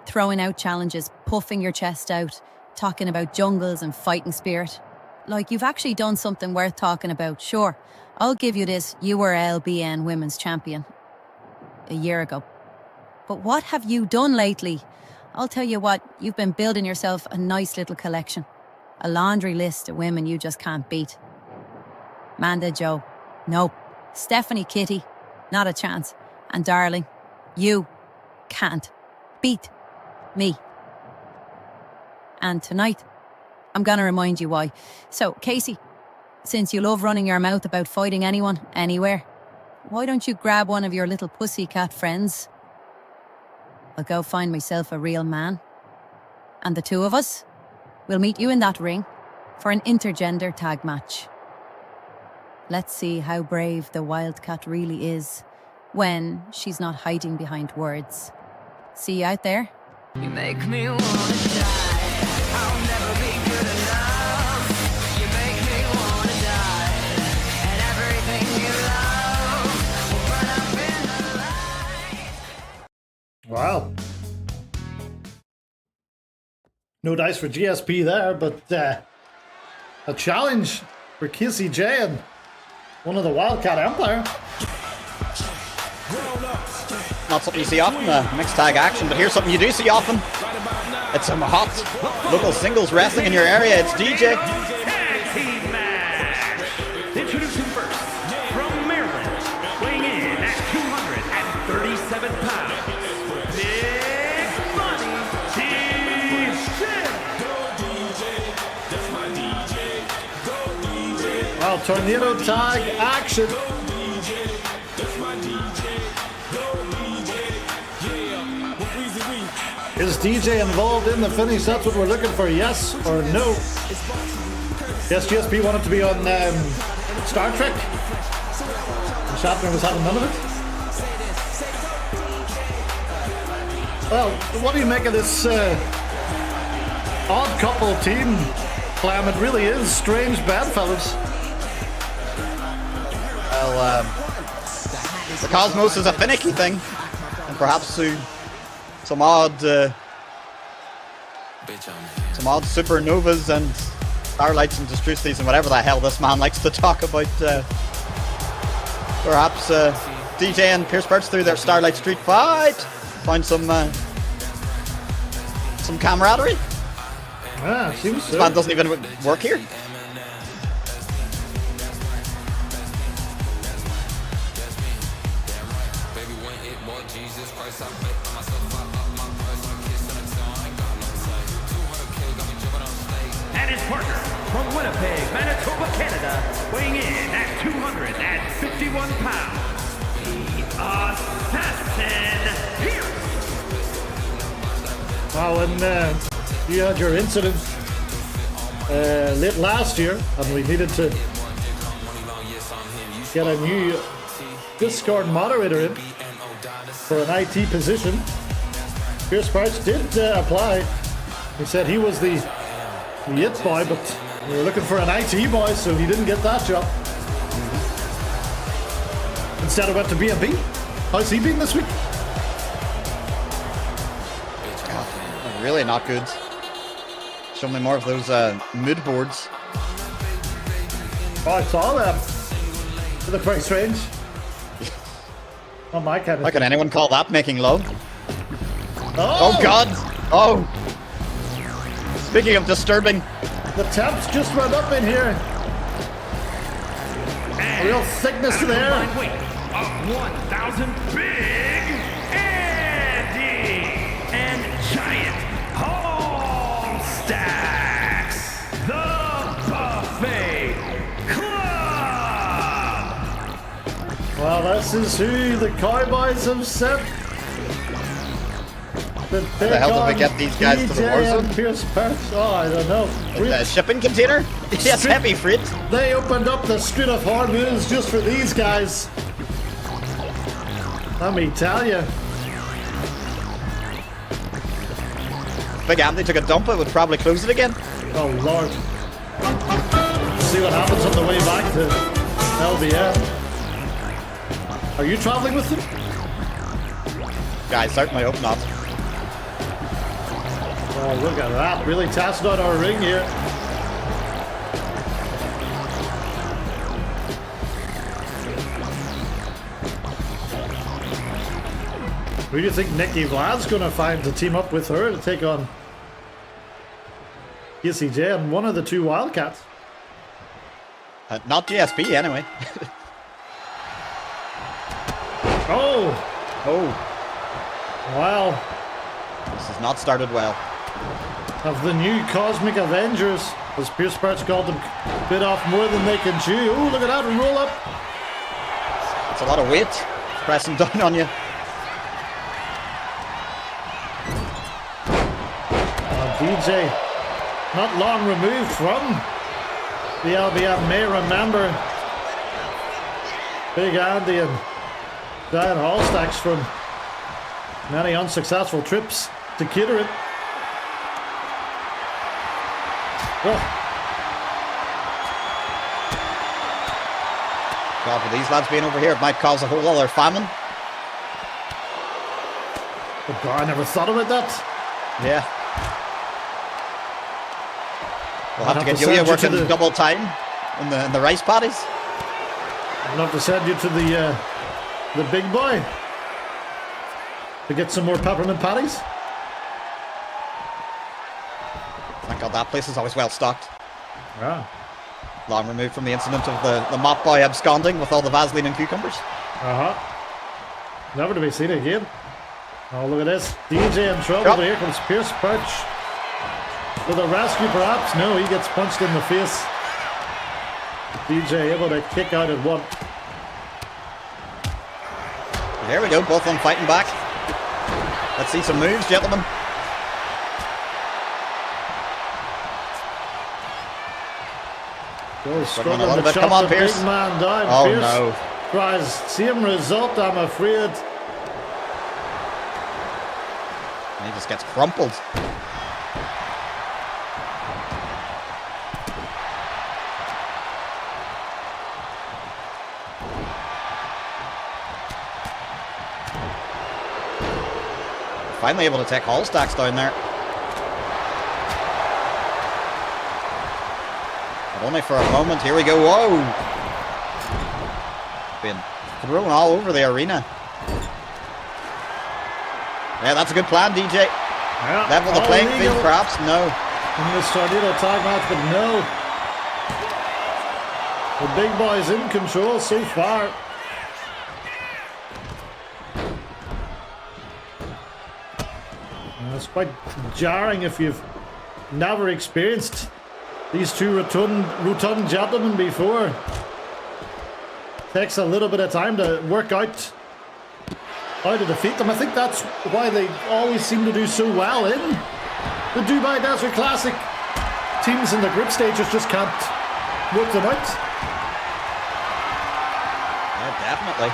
Throwing out challenges, puffing your chest out, talking about jungles and fighting spirit. Like you've actually done something worth talking about. Sure, I'll give you this. You were LBN Women's Champion a year ago. But what have you done lately? I'll tell you what, you've been building yourself a nice little collection. A laundry list of women you just can't beat. Manda Joe, nope. Stephanie Kitty, not a chance. And darling, you can't beat me. And tonight, I'm gonna remind you why. So, Casey, since you love running your mouth about fighting anyone, anywhere, why don't you grab one of your little pussycat friends? I'll go find myself a real man. And the two of us, we'll meet you in that ring for an intergender tag match. Let's see how brave the Wildcat really is when she's not hiding behind words. See you out there? You make me wanna die. I'll never be good enough. You make me wanna die. And everything you love will burn up in the light. Wow. No dice for GSP there, but a challenge for Kissy J and one of the Wildcat Empire. Not something you see often, mixed tag action, but here's something you do see often. It's some hot local singles wrestling in your area. It's DJ. Tag Team Match. Introducing first, from Maryland, weighing in at 237 pounds, Big Bunny DJ. Well, tornado tag action. Is DJ involved in the finish? That's what we're looking for, yes or no? Yes, GSP wanted to be on Star Trek. And Shatner was having none of it. Well, what do you make of this odd couple team, Clam? It really is strange bedfellows. Well, the Cosmos is a finicky thing, and perhaps through some odd Some odd supernovas and starlights and distruces and whatever the hell this man likes to talk about. Perhaps DJ and Pierce Birch through their Starlight Street fight. Find some camaraderie. Ah, seems so. This man doesn't even work here. And his partner from Winnipeg, Manitoba, Canada, weighing in at 251 pounds, the Assassin Pierce. Wow, and you had your incident late last year, and we needed to get a new Discord moderator in for an IT position. Pierce Birch did apply. He said he was the it boy, but we were looking for an IT boy, so he didn't get that job. Instead, I went to B&B. How's he been this week? Really not good. Show me more of those mood boards. Oh, I saw them. They're very strange. Not my kind of How can thing. anyone call that making love? Oh, Oh God! Oh! Speaking of disturbing, the temps just went up in here. A real thickness there. Combined weight of 1,000 Big Andy and Giant Hall Stacks, the Buffet Club. Well, this is who the Cowboys have sent. how the hell did we get these guys to the Warzone? Pierce Birch. Oh, I don't know. a shipping container? Yes, Street- heavy freight. They opened up the Strait of Hormuz just for these guys. Let me tell you. Big Andy took a dump, it would probably close it again. Oh, Lord. See what happens on the way back to LBN. Are you traveling with them? Guys, certainly hope not. Oh, look at that. Really testing out our ring here. Who do you think Nikki Vlad's going to find to team up with her to take on KCJ and one of the two Wildcats? Not GSP, anyway. Oh, Oh, wow. this has not started well. Of the new Cosmic Avengers, as Pierce Birch called them, bit off more than they can chew. Oh, look at that, roll up. It's a lot of weight pressing down on you. DJ, not long removed from the LBF, may remember Big Andy and Giant Hallstacks from many unsuccessful trips to Kettering. Oh, God, with these lads being over here, it might cause a whole other famine. oh God, I never thought about that. Yeah. We'll have I'd to get have to Yuya send you working to the- double time in the rice paddies. I'd love to send you to the big boy to get some more peppermint patties. Thank God that place is always well stocked. Yeah. Long removed from the incident of the mop boy absconding with all the Vaseline and cucumbers. Uh-huh. Never to be seen again. Oh, look at this. DJ in trouble. Yep. But here comes Pierce Birch. With a rescue, perhaps? No, he gets punched in the face. DJ able to kick out at one. There we go, both of them fighting back. Let's see some moves, gentlemen. Goes Struggling a struggling little to bit. chop Come on, the Pierce. big man down. Oh, Pierce no. tries same result, I'm afraid. And he just gets crumpled. Finally able to take Hallstacks down there. But only for a moment. Here we go. Whoa! Being thrown all over the arena. Yeah, that's a good plan, DJ. Yeah. Level the All playing legal field, perhaps? No. in this tornado tag match, but no. The big boys in control so far. And it's quite jarring if you've never experienced these two rotund gentlemen before. Takes a little bit of time to work out how to defeat them. I think that's why they always seem to do so well in the Dubai Desert Classic. Teams in the group stages just can't work them out. Yeah, definitely.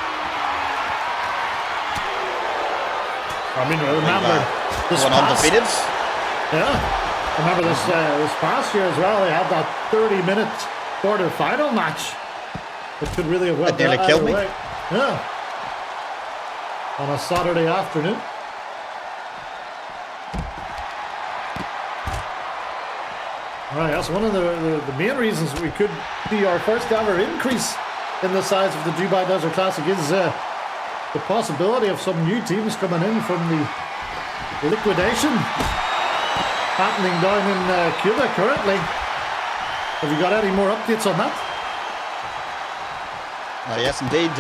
I mean, remember this Going past, undefeated. yeah, remember this past year as well. They had that 30-minute quarter-final match. It could really have went That nearly either killed me. way. Yeah. On a Saturday afternoon. Right, that's one of the main reasons we could be our first ever increase in the size of the Dubai Desert Classic is the possibility of some new teams coming in from the liquidation happening down in Cuba currently. Have you got any more updates on that? Yes, indeed.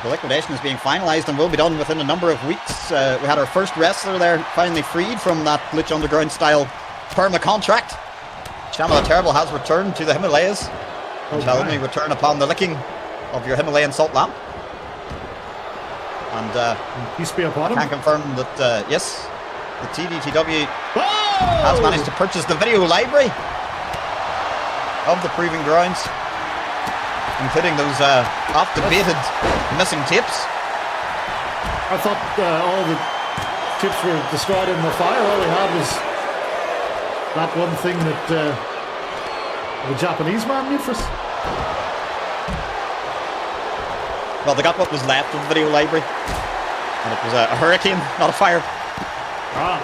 The liquidation is being finalised and will be done within a number of weeks. We had our first wrestler there finally freed from that Lucha Underground style perma contract. Channel the Terrible has returned to the Himalayas. And shall only return upon the licking of your Himalayan salt lamp. And Peace be upon I can him. confirm that, yes, the TDTW has managed to purchase the video library of the Proving Grounds, including those oft-debated missing tapes. I thought all the tips were destroyed in the fire. All we had was that one thing that the Japanese man made for us. Well, they got what was left of the video library, and it was a hurricane, not a fire. Ah.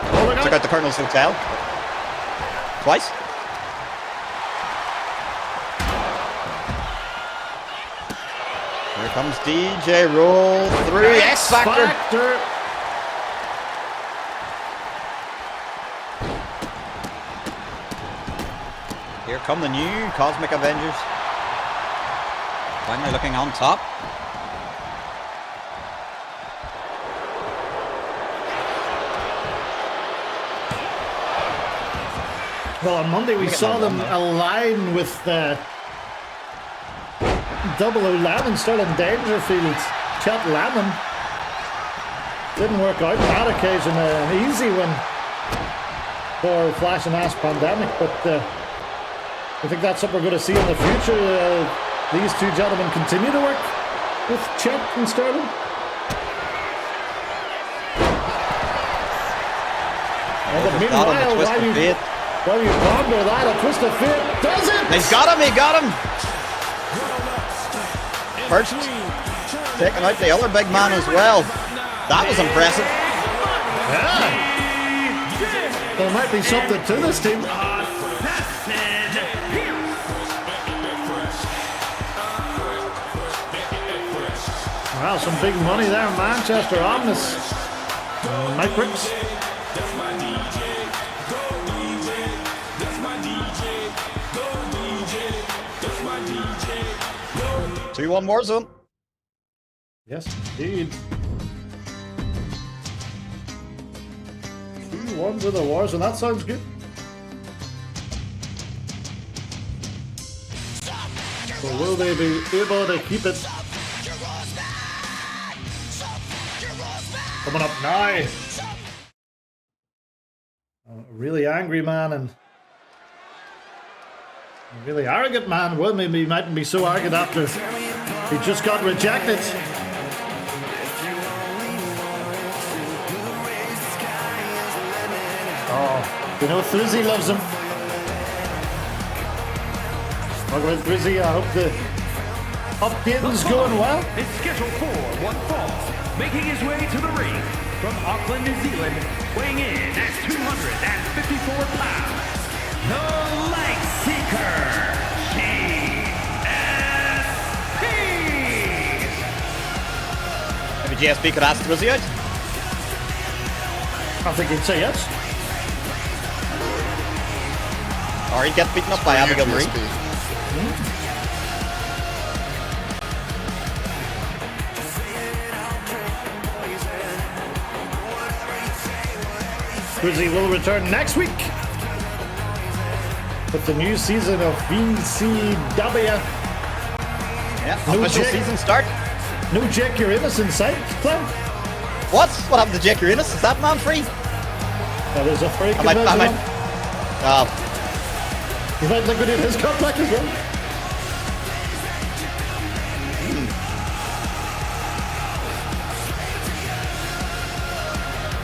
Oh, look Took out. out the Colonel's Hotel twice. Here comes DJ, roll through, X Factor. Here come the new Cosmic Avengers. Finally looking on top. Well, on Monday we Look at saw that them one there. align with 011 Sterling Dangerfield, Chet Lemon. Didn't work out on that occasion. An easy win for Flash and Ash Pandemic, but I think that's what we're going to see in the future. These two gentlemen continue to work with Chet and Sterling. And but Got him, the meanwhile, twist of fate. while you ponder that, a twist of fate does it! He's got him, he got him! First, taking out the other big man as well. That was impressive. Yeah. There might be something to this team. Wow, some big money there, Manchester Omnis. Mike Brooks. Two 2-1 Warzone. Yes, indeed. 2-1 to the Warzone. That sounds good. So will they be able to keep it? Coming up now. A really angry man and a really arrogant man. Well, maybe he mightn't be so arrogant after he just got rejected. Oh, you know, Thrizzy loves him. Talk about Thrizzy. I hope the updating's going well. It's scheduled for one fall, making his way to the ring from Auckland, New Zealand, weighing in at 254 pounds. the Leg Seeker, GSP. Maybe GSP could ask was he out? I think he'd say yes. Or he'd get beaten up by Abigail Marie. Grizzly will return next week with the new season of VCW. Yeah, No official Jake. season start. No Jake, you're innocent sight, Clem. What? What happened to Jake Uranus? Is that man free? That is a free I might. convention. Oh, He might liquidate his contract as well.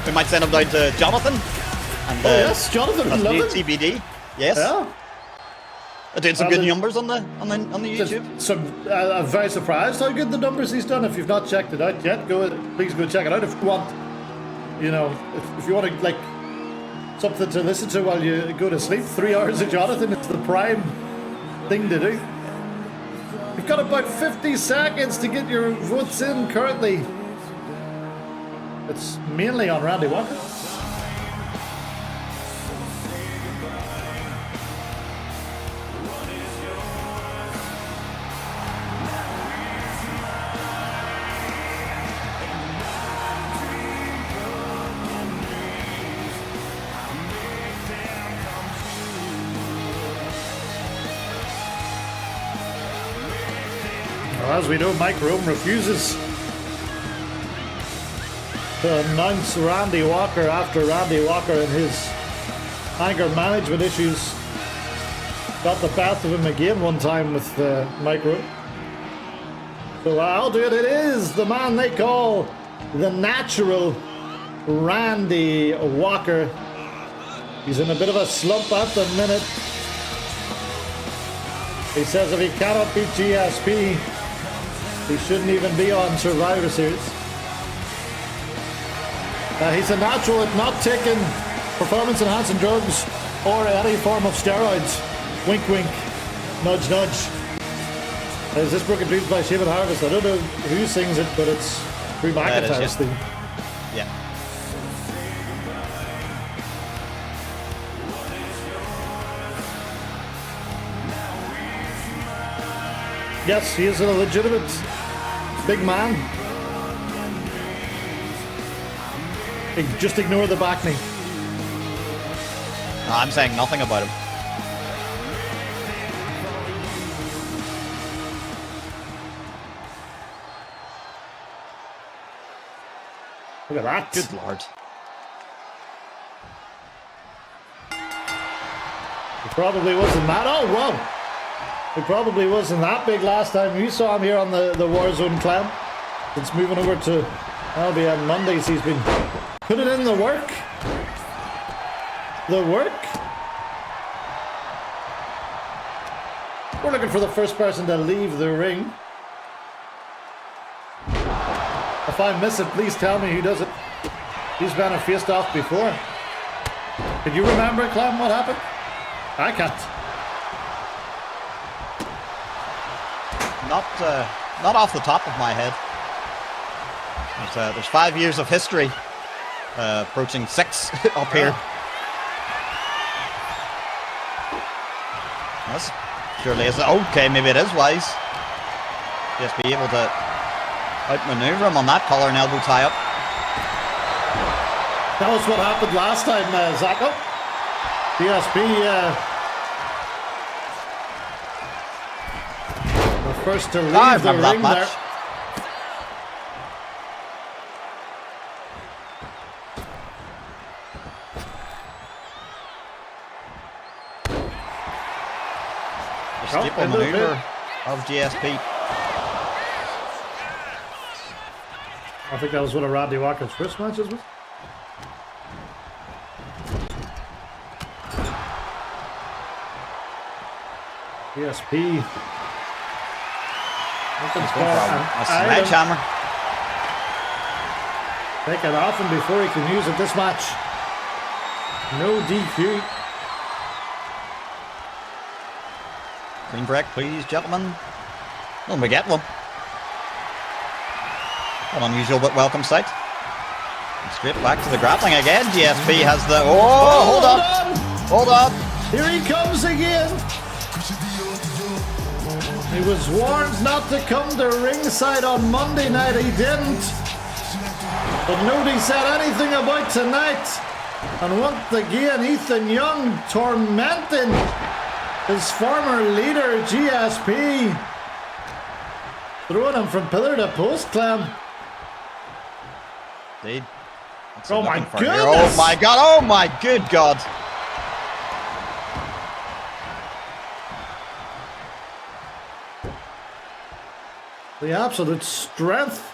we might send him down to Jonathan. And, Oh yes, Jonathan would love it. TBD. Yes. Yeah. Doing some Well, good the- numbers on the YouTube. I'm very surprised how good the numbers he's done. If you've not checked it out yet, please go check it out. If you want, if you want to like something to listen to while you go to sleep, 3 hours of Jonathan is the prime thing to do. You've got about 50 seconds to get your votes in currently. It's mainly on Randy Walker. Well, as we know, Mike Rome refuses to announce Randy Walker after Randy Walker and his anger management issues got the best of him again one time with Mike Rome. So I'll do it. It is the man they call the natural Randy Walker. He's in a bit of a slump at the minute. He says if he cannot beat GSP, he shouldn't even be on Survivor Series. He's a natural at not taking performance-enhancing drugs or any form of steroids. Wink, wink, nudge, nudge. Is this Broken Dreams by Shaven Harvest? I don't know who sings it, but it's Drew McIntyre's theme. Yeah. Yes, he is a legitimate big man. Just ignore the back knee. No, I'm saying nothing about him. Look at that. Good lord. It probably wasn't that. Oh, wow. It probably wasn't that big last time you saw him here on the Warzone Clan. Since moving over to LBN Mondays, he's been putting in the work. The work. We're looking for the first person to leave the ring. If I miss it, please tell me who does it. He's been a faced off before. Can you remember, Clem, what happened? I can't. Not off the top of my head. There's 5 years of history, approaching 6 up here. That's surely isn't okay. Maybe it is wise. Just be able to outmaneuver him on that collar and elbow tie up. Tell us what happened last time, Zach. Oh, DSP. The first to leave I the remember that ring match. there. The staple a little maneuver bit. of GSP. I think that was one of Randy Walker's first matches, was it? DSP. Opens for A an item. sledgehammer. Take it off him before he can use it this match. No DQ. Clean break, please, gentlemen. Well, we get one. An unusual but welcome sight. And straight back to the grappling again. GSP has the... Oh, hold on. Hold on. Here he comes again. He was warned not to come to ringside on Monday night. He didn't. But nobody said anything about tonight. And once again, Ethan Young tormenting his former leader, GSP. Throwing him from pillar to post, Clem. Indeed. Oh my Looking for here. goodness! Oh my god! Oh my good god! The absolute strength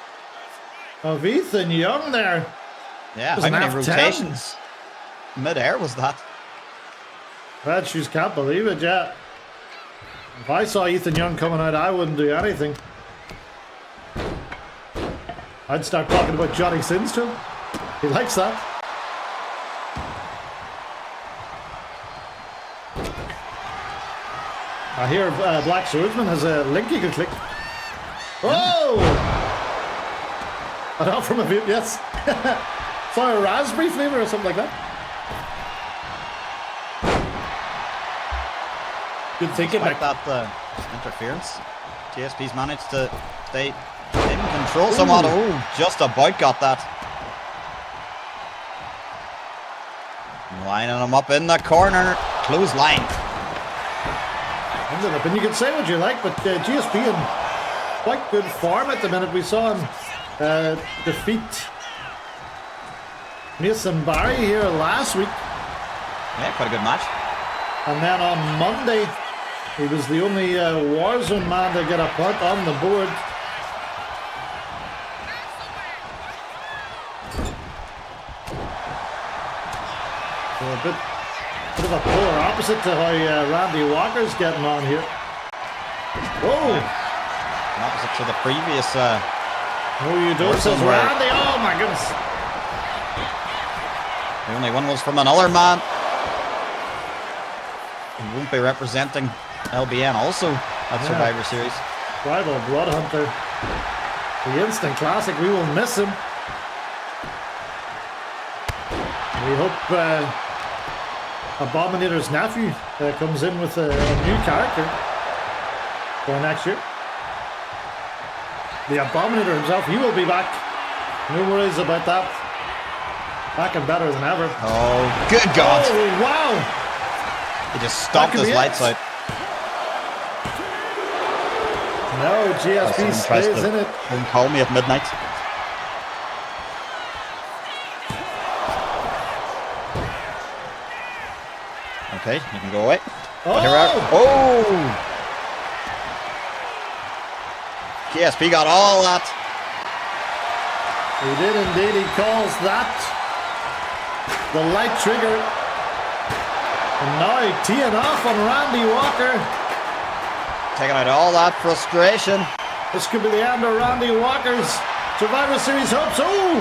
of Ethan Young there. Yeah, Was how an many F10. rotations mid-air was that? Red Shoes can't believe it yet. If I saw Ethan Young coming out, I wouldn't do anything. I'd start talking about Johnny Sins to him. He likes that. I hear Black Swordsman has a link you can click. Oh! An offer from a vape, yes. Saw a raspberry flavour or something like that. Good thinking, Like Nick. that interference. GSP's managed to stay in control somewhat. Oh, just about got that. Lining him up in the corner. Close line. Ended up, and you can say what you like, but GSP in quite good form at the minute. We saw him defeat Mason Barry here last week, Yeah, quite a good match. and then on Monday he was the only Warzone man to get a point on the board. So a bit of a polar opposite to how Randy Walker's getting on here. Whoa! Opposite to the previous. Oh, you don't, says Warzone where- Randy. Oh my goodness. The only one was from another man. He won't be representing LBN also at Survivor Series. Rival Bloodhunter. The instant classic. We will miss him. We hope Abominator's nephew comes in with a new character for next year. The Abominator himself, he will be back. No worries about that. Back and better than ever. Oh, good God! Oh, wow! He just stomped could his be lights it. out. No, GSP Someone tries stays to in it. phone call me at midnight. Okay, you can go away. Oh! Here we are. Oh! GSP got all that. He did indeed. He calls that the light trigger. And now teeing off on Randy Walker. Taking out all that frustration. This could be the end of Randy Walker's Survivor Series hopes. Oh!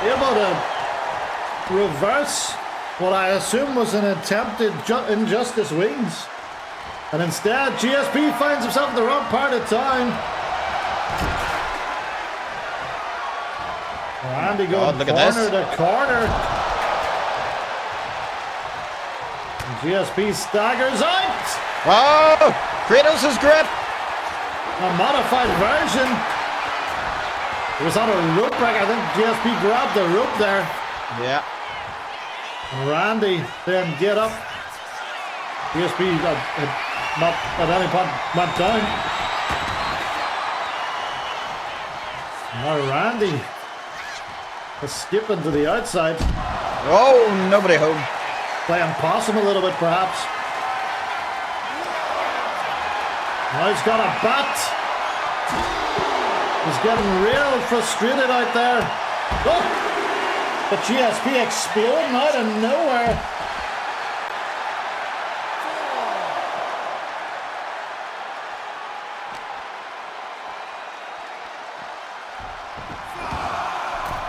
Able to reverse what I assume was an attempted Injustice Wings. And instead, GSP finds himself in the wrong part of town. Randy going look at corner this. to corner. And GSP staggers out. Oh! Kratos' grip. A modified version. It was on a rope break. I think GSP grabbed the rope there. Yeah. And Randy then get up. GSP had not at any point went down. Now Randy is skipping to the outside. Oh, nobody home. Playing possum a little bit perhaps. Now he's got a bat. He's getting real frustrated out there. Oh! But GSP exploding out of nowhere.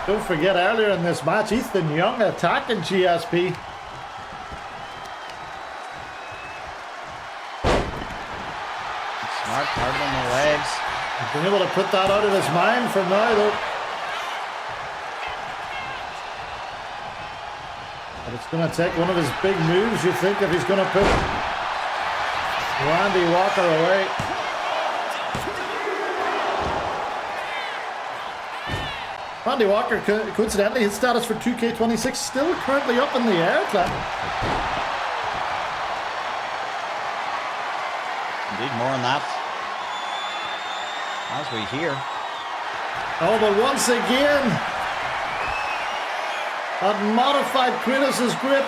Don't forget earlier in this match, Ethan Young attacking GSP. He's been able to put that out of his mind for now, though. But it's going to take one of his big moves, you think, if he's going to put Randy Walker away. Randy Walker, coincidentally, his status for 2K26 still currently up in the air, Clem. Indeed, more on that as we hear. Oh, but once again, that modified Kratos' grip,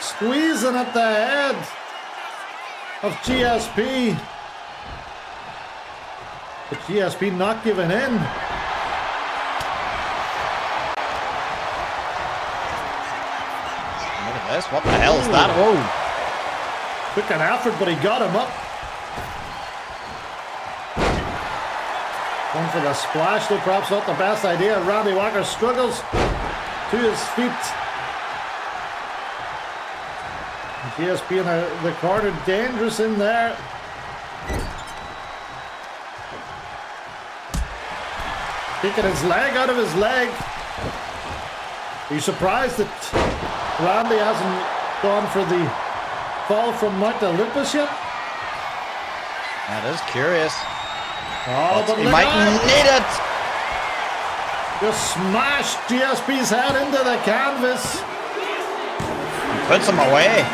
squeezing at the head of GSP. But GSP not giving in. Look at this. What the hell is that? Oh! Took an effort, but he got him up. Going for the splash, though perhaps not the best idea. Randy Walker struggles to his feet. GSP in the corner, dangerous in there. Kicking his leg out of his leg. Are you surprised that Randy hasn't gone for the fall from Mount Olympus yet? That is curious. Oh, but he look might out. need it. Just smashed GSP's head into the canvas. Puts him away.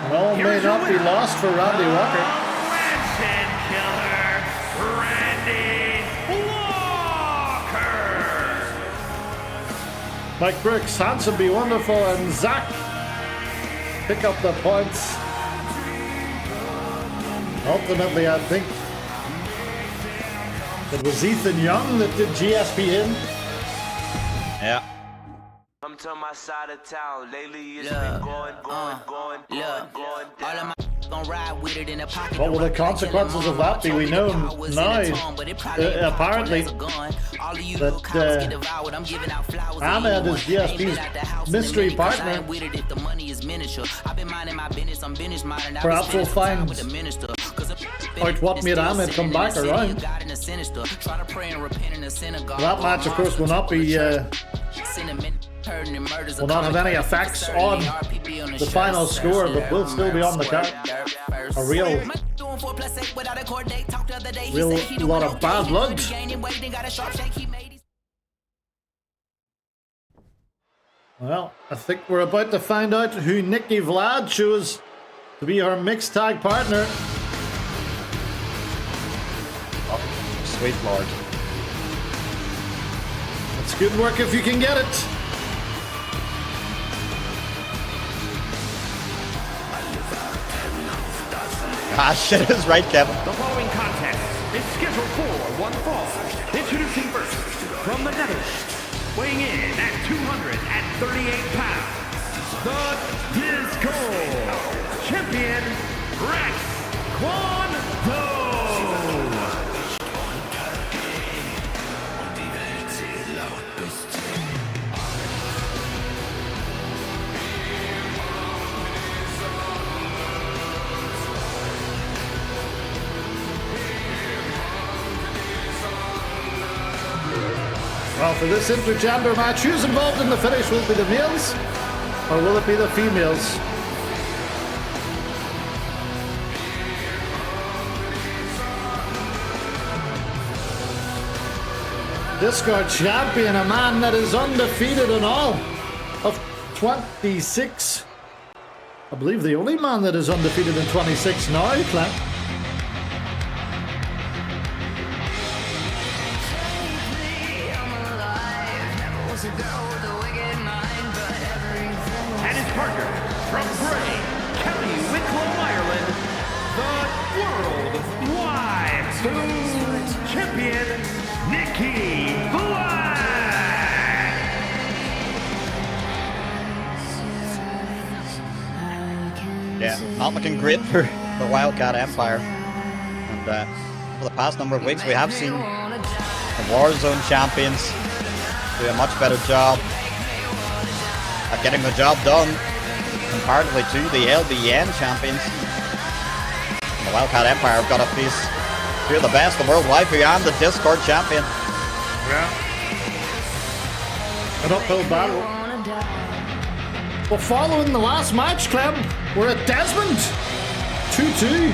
And all may not be lost for Randy Walker. Legend killer, Randy Walker. Mike Brooks, Hanson be wonderful, and Zach pick up the points. Ultimately, I think it was Ethan Young that did GSP in. Yeah. Come to my side of town. Lately it's been going. All of my gon' ride with it in the pocket. What will the consequences of that be? We know now, apparently, that Ahmed is GSP's mystery partner. Perhaps we'll find out what made Ahmed come back around. That match, of course, will not be will not have any effects on the final score, but will still be on the card. A real lot of bad blood. Well, I think we're about to find out who Nikki Vlad chose to be her mixed tag partner. Oh, sweet lord. It's good work if you can get it. Ah, shit is right, Kevin. The following contest is scheduled for one fall. Introducing first, from the Netherlands, weighing in at 238 pounds, the Disco Champion, Rex Kwon-Do. Well, for this intergender match, who's involved in the finish? Will it be the males or will it be the females? Discard champion, a man that is undefeated in all of 26. I believe the only man that is undefeated in 26 now, Clem. And his partner, from Bray, County Wicklow, Ireland, the World Food Champion, Nikki Vlad. Yeah, not looking great for the Wildcat Empire. And for the past number of weeks, we have seen the Warzone champions do a much better job at getting the job done. comparatively to the LBN champions. The Wildcat Empire have got to face two of the best, the World Waifu and the Discord champion. Yeah. An uphill battle. Well, following the last match, Clem, we're at Desmond. 2-2.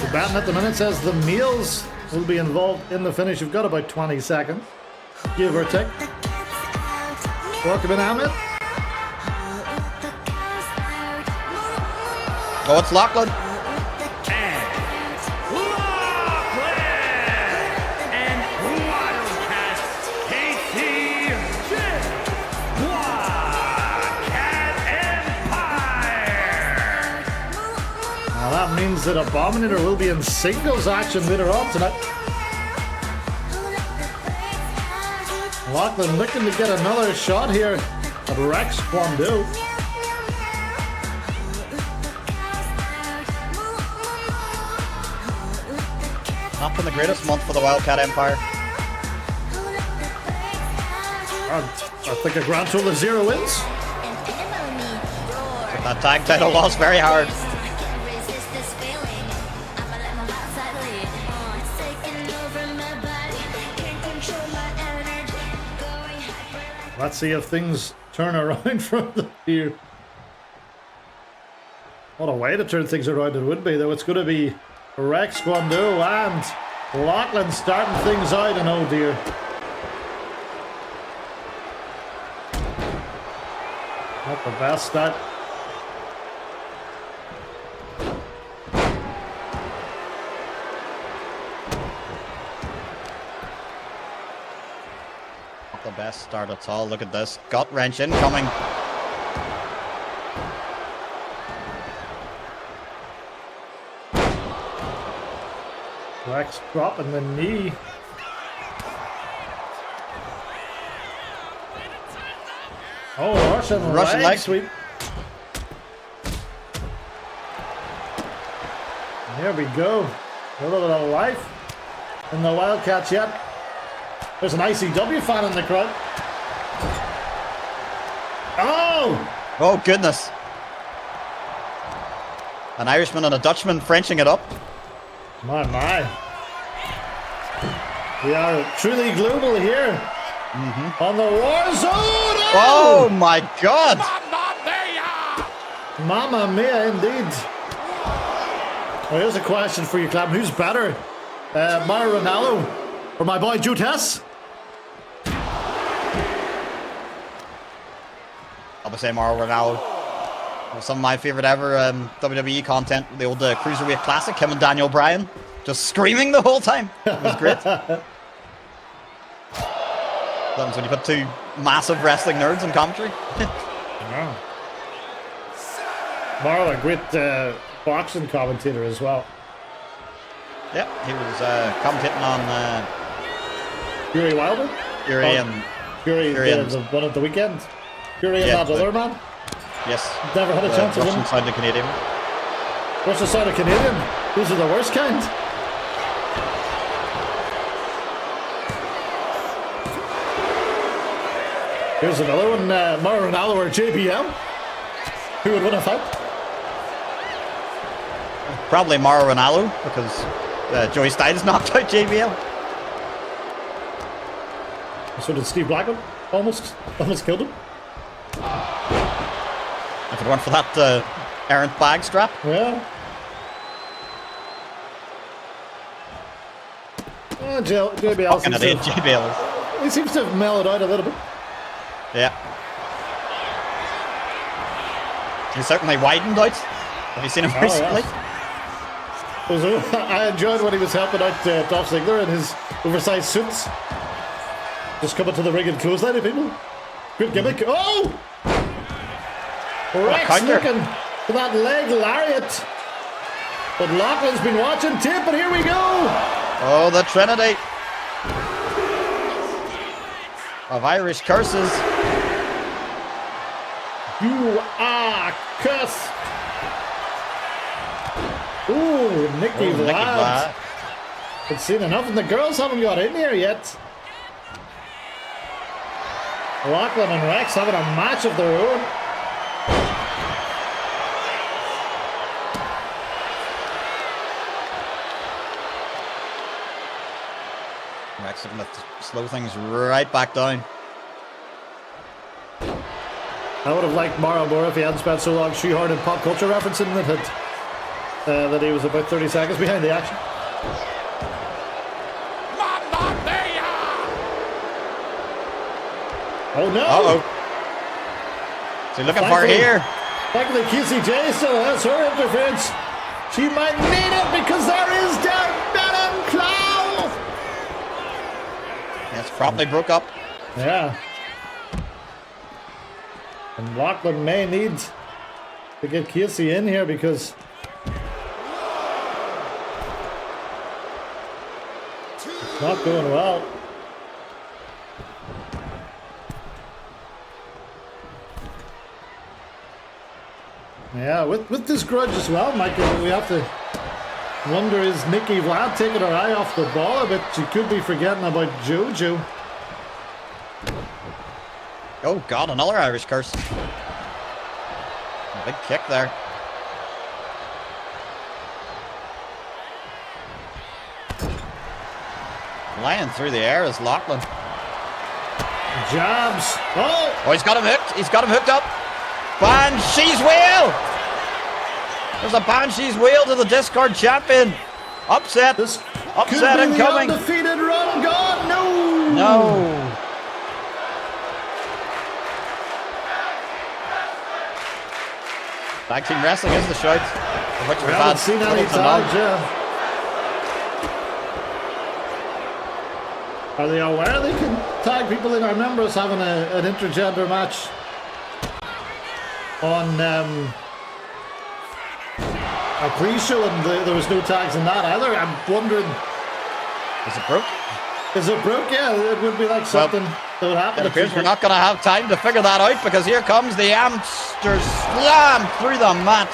The batting at the minute says the males will be involved in the finish. You've got about 20 seconds, give or take. Welcome in, Ahmed. Oh, it's Lachlan. And Wildcat Empire. Now that means that Abominator will be in singles action later on tonight. Lachlan looking to get another shot here at Rex Kwando. Not been the greatest month for the Wildcat Empire. I think a grand total of 0 wins. That tag title lost very hard. Let's see if things turn around from here. What a way to turn things around it would be, though. It's going to be Rex Kwando and Lachlan starting things out, and oh dear. Not the best start. Not the best start at all. Look at this. Gut wrench incoming. Rex dropping the knee. Oh, Russian leg sweep. There we go. A little bit of life in the Wildcats yet. There's an ICW fan in the crowd. Oh! Oh, goodness. An Irishman and a Dutchman Frenching it up. My. We are truly global here. On the Warzone! Oh my god! Mamma mia, indeed. Well, here's a question for you, Clem. Who's better? Mario Ronaldo or my boy Jude Hess? I would say Mario Ronaldo. Some of my favorite ever WWE content, the old Cruiserweight Classic, him and Daniel Bryan just screaming the whole time. It was great. That's when you put two massive wrestling nerds in commentary. Wow. Mario, a great boxing commentator as well. Yeah, he was commentating on Fury Wilder? Fury and Fury and the one at the weekend. Fury and that other man? yes, Never had a chance of Russian him. side of the Canadian. Russian side of Canadian? Those are the worst kind. Here's another one, Mario Ronaldo or JBL. Who would win a fight? Probably Mario Ronaldo, because Joey Styles knocked out JBL. So did Steve Blackman. Almost killed him. If it weren't for that errant bag strap. Yeah. JBL Fucking idiot, JBL. he seems to have mellowed out a little bit. Yeah. He's certainly widened out. Have you seen him recently? Yes. I enjoyed when he was helping out Dolph Ziggler in his oversized suits. Just coming to the ring and clotheslining people. Good gimmick. Oh! Rex looking for that leg lariat. But Lachlan's been watching tape, and here we go! Oh, the Trinity of Irish curses. You are cursed. Ooh, Nicky Vlad. It's seen enough, and the girls haven't got in here yet. Lachlan and Rex having a match of their own. Rex looking to slow things right back down. I would have liked Mauro more if he hadn't spent so long shoehorning pop culture referencing that he was about 30 seconds behind the action. Oh no! Uh-oh. So looking for her here. Thankfully, KCJ still has her interference. She might need it because there is Derek Benham Clow. Yes, properly broke up. Yeah. And Lachlan may need to get Casey in here because it's not going well. Yeah, with this grudge as well, Michael, we have to wonder, is Nikki Vlad taking her eye off the ball a bit? She could be forgetting about Jojo. Oh God, another Irish curse. A big kick there. Flying through the air is Lachlan. Jabs. Oh! Oh, he's got him hooked. He's got him hooked up. Banshee's wheel! There's a Banshee's wheel to the Discord champion. Upset. This Upset could be incoming. The undefeated run gone. No! No. Tag team wrestling is the shout. Of which We we've haven't had seen any little to none. tags, yeah. Are they aware they can tag people in? I remember us having an intergender match on a pre-show, and there was no tags in that either. I'm wondering, Is it broke? is it broke? Yeah, it would be like something that would happen. It if appears you- we're not going to have time to figure that out because here comes the Amster slam through the mat.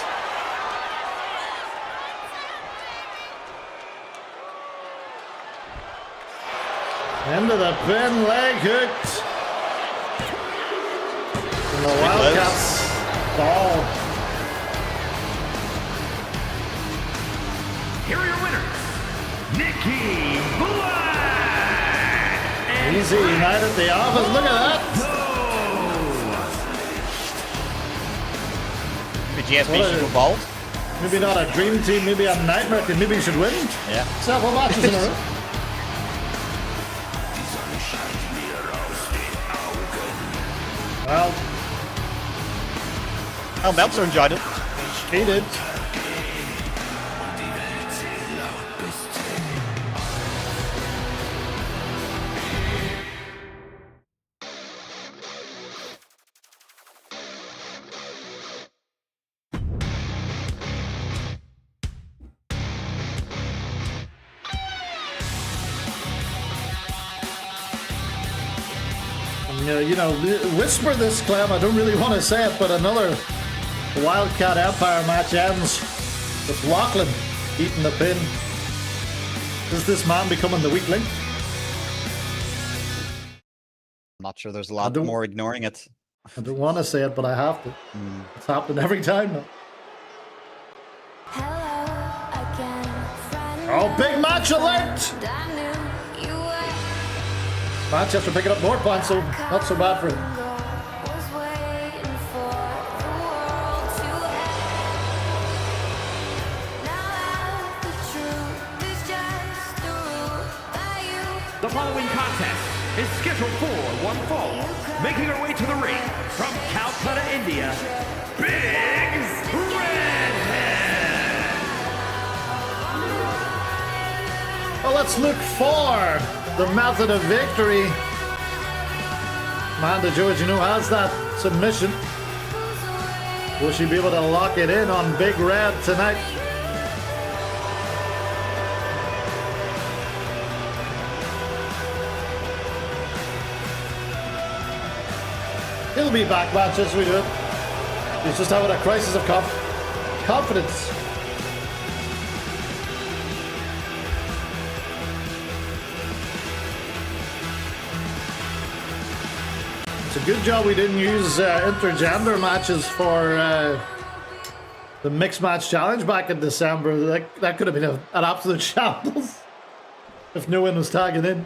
Into the pin, leg hooked. And the Wildcats fall. Here are your winners, Nikki Black and Easy night at the office. Look at that. Maybe GSP What should a- go bald. Maybe not a dream team, maybe a nightmare team. Maybe you should win Yeah. several matches in a row. Well, Oh, Meltzer enjoyed it. he did. You know, whisper this, Clem. I don't really want to say it, but another Wildcat Empire match ends with Lachlan eating the pin. Is this man becoming the weak link? I'm not sure there's a lot don't- more ignoring it. I don't want to say it, but I have to. It's happening every time now. Oh, big match alert! Manchester picking up more points, so not so bad for him. The following contest is scheduled for one fall. Making her way to the ring from Calcutta, India, Big Redhead. Well, let's look for the method of victory. Amanda Giorgino has that submission. Will she be able to lock it in on Big Red tonight? He'll be back, match as we do it. He's just having a crisis of confidence. So a good job we didn't use intergender matches for the mixed match challenge back in December. That could have been an absolute shambles if no one was tagging in.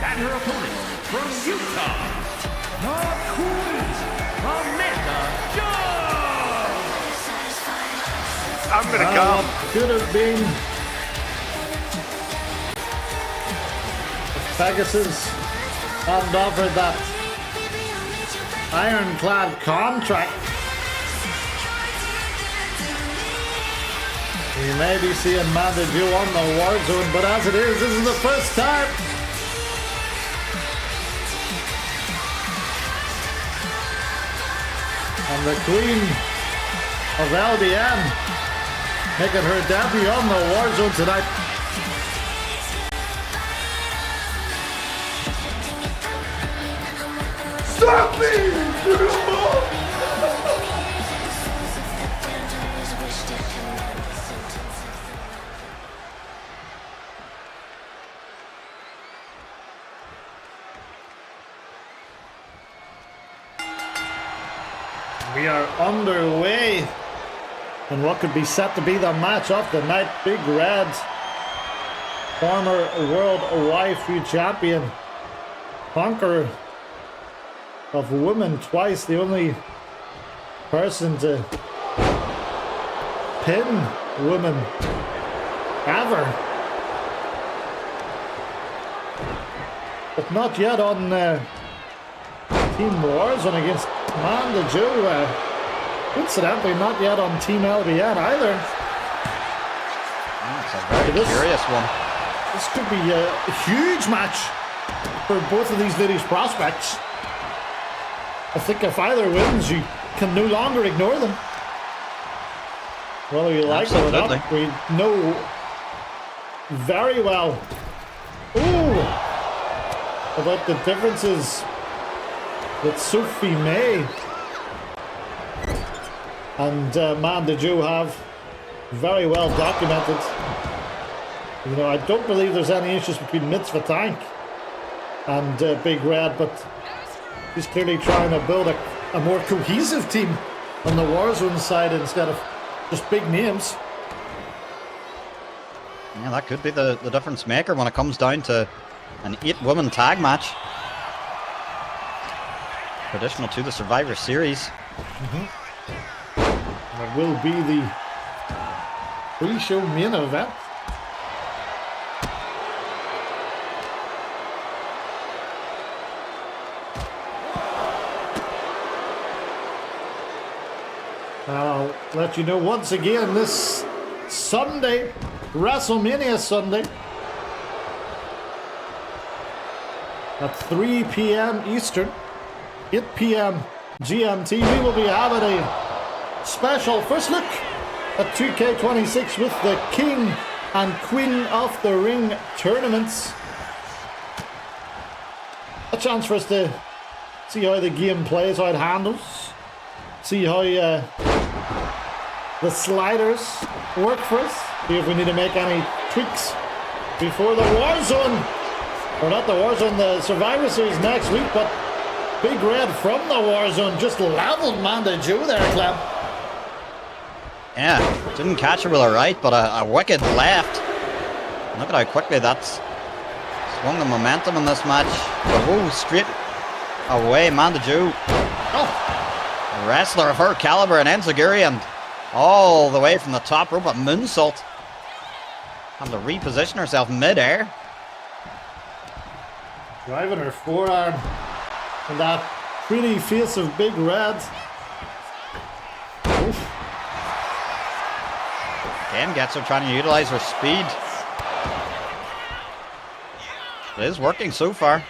And her opponent from Utah, the Queen, Amanda Jones. I'm gonna come. Could have been if Pegasus hadn't offered that ironclad contract. We may be seeing Amanda Jones on the Warzone, but as it is, this is the first time. And the Queen of LBN making her debut on the Warzone tonight. Stop me! We are underway in what could be set to be the match of the night. Big Red, former World Waifu Champion, conqueror of women twice, the only person to pin women ever. But not yet on Team Warzone against Amanda Jones. Incidentally, not yet on Team LBN either. It's a very curious one. This could be a huge match for both of these ladies' prospects. I think if either wins, you can no longer ignore them. Whether you like them or not, we know very well about the differences that Sophie May and Amanda Jones have very well documented. You know, I don't believe there's any issues between Mitzvah Tank and Big Red, but he's clearly trying to build a more cohesive team on the Warzone side instead of just big names. Yeah, that could be the difference maker when it comes down to an 8-woman tag match. Traditional to the Survivor Series. That will be the pre-show main event. I'll let you know once again this Sunday, WrestleMania Sunday, at 3 p.m. Eastern, 8 p.m. GMT, we will be having a special first look at 2K26 with the King and Queen of the Ring tournaments. A chance for us to see how the game plays, how it handles, see how the sliders work for us, see if we need to make any tweaks before the Warzone, or not the Warzone, the Survivor Series next week. But Big Red from the Warzone just leveled Amanda Jones there, Clem. Yeah, didn't catch her with a right, but a wicked left. Look at how quickly that's swung the momentum in this match. But whoa, straight away, Amanda Jones. A wrestler of her caliber and enziguri, and all the way from the top rope, a moonsault. Having to reposition herself mid-air. Driving her forearm and that pretty face of Big Red. Oof. Again, gets her trying to utilize her speed. It is working so far.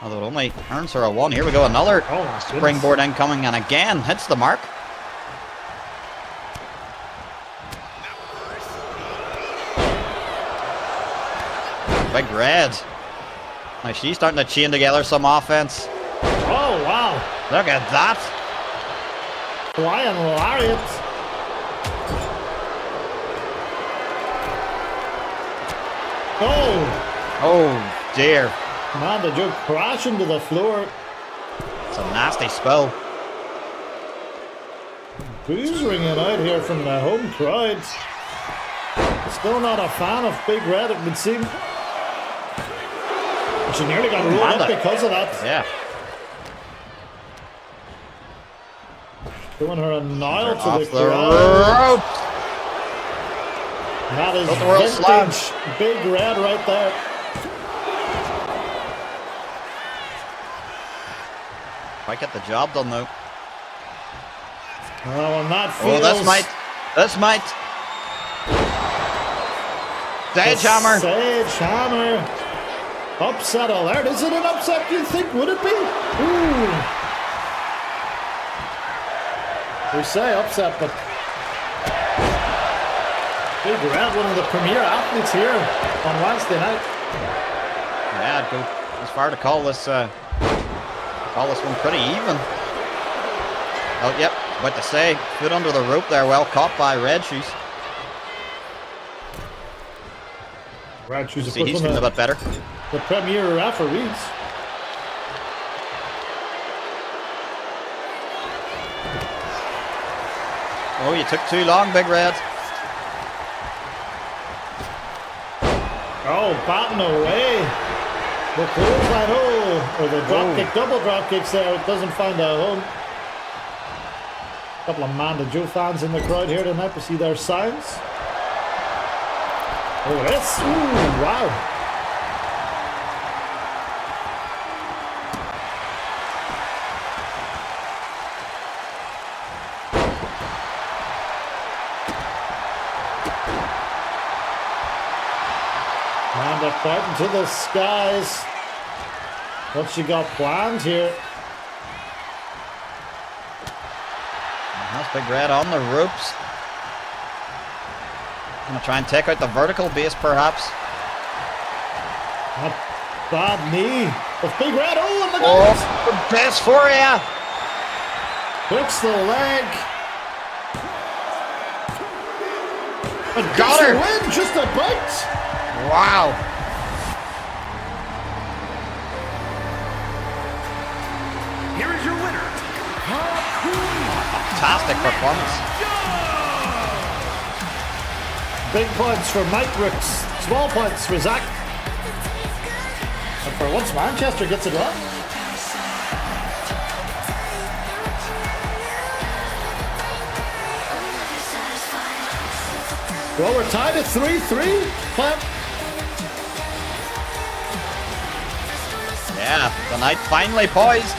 Although it only earns her a 1. Here we go, another springboard incoming, and again hits the mark. Big Red. Now she's starting to chain together some offense. Oh, wow. Look at that. Flying lariat. Oh, Oh dear. man, did you crash into the floor? It's a nasty spill. Who's ringing out here from the home crowd? Still not a fan of Big Red, it would seem. She nearly got rolled up Amanda. because of that. Yeah. Doing her a nile to Off the the crowd. rope. That is Got the world slam. vintage Big Red right there. Might get the job done though. Oh, and that feels... Oh, this might. Sledgehammer. Sledgehammer. Upset alert. Is it an upset, you think? Would it be? Ooh. We say upset, but Big Red, one of the premier athletes here on Wednesday night. Yeah, I'd go as far to call this one pretty even. Oh, yep. About to say, foot under the rope there, well caught by Red Shoes. Red Shoes, of See, course, he's one feeling a of bit better. the premier referees. Oh, you took too long, Big Red. Oh, batting away. The clothesline, or the drop kick, double drop kicks there. It doesn't find a home. A couple of Amanda Joe fans in the crowd here tonight to see their signs. Oh, this. Ooh, wow. And up out into the skies. What she got planned here? That's Big Red on the ropes. Gonna try and take out the vertical base, perhaps. A bad knee of Big Red. Oh, and the Oh, goals! the best for you. Hooks the leg. And Got gets her. the win, just a bite. Wow. Here is your winner, Fantastic performance. Big points for Mike Brooks. Small points for Zach. And for once, Manchester gets it right. Well, we're tied at 3-3. Clem. Yeah, the night finally poised.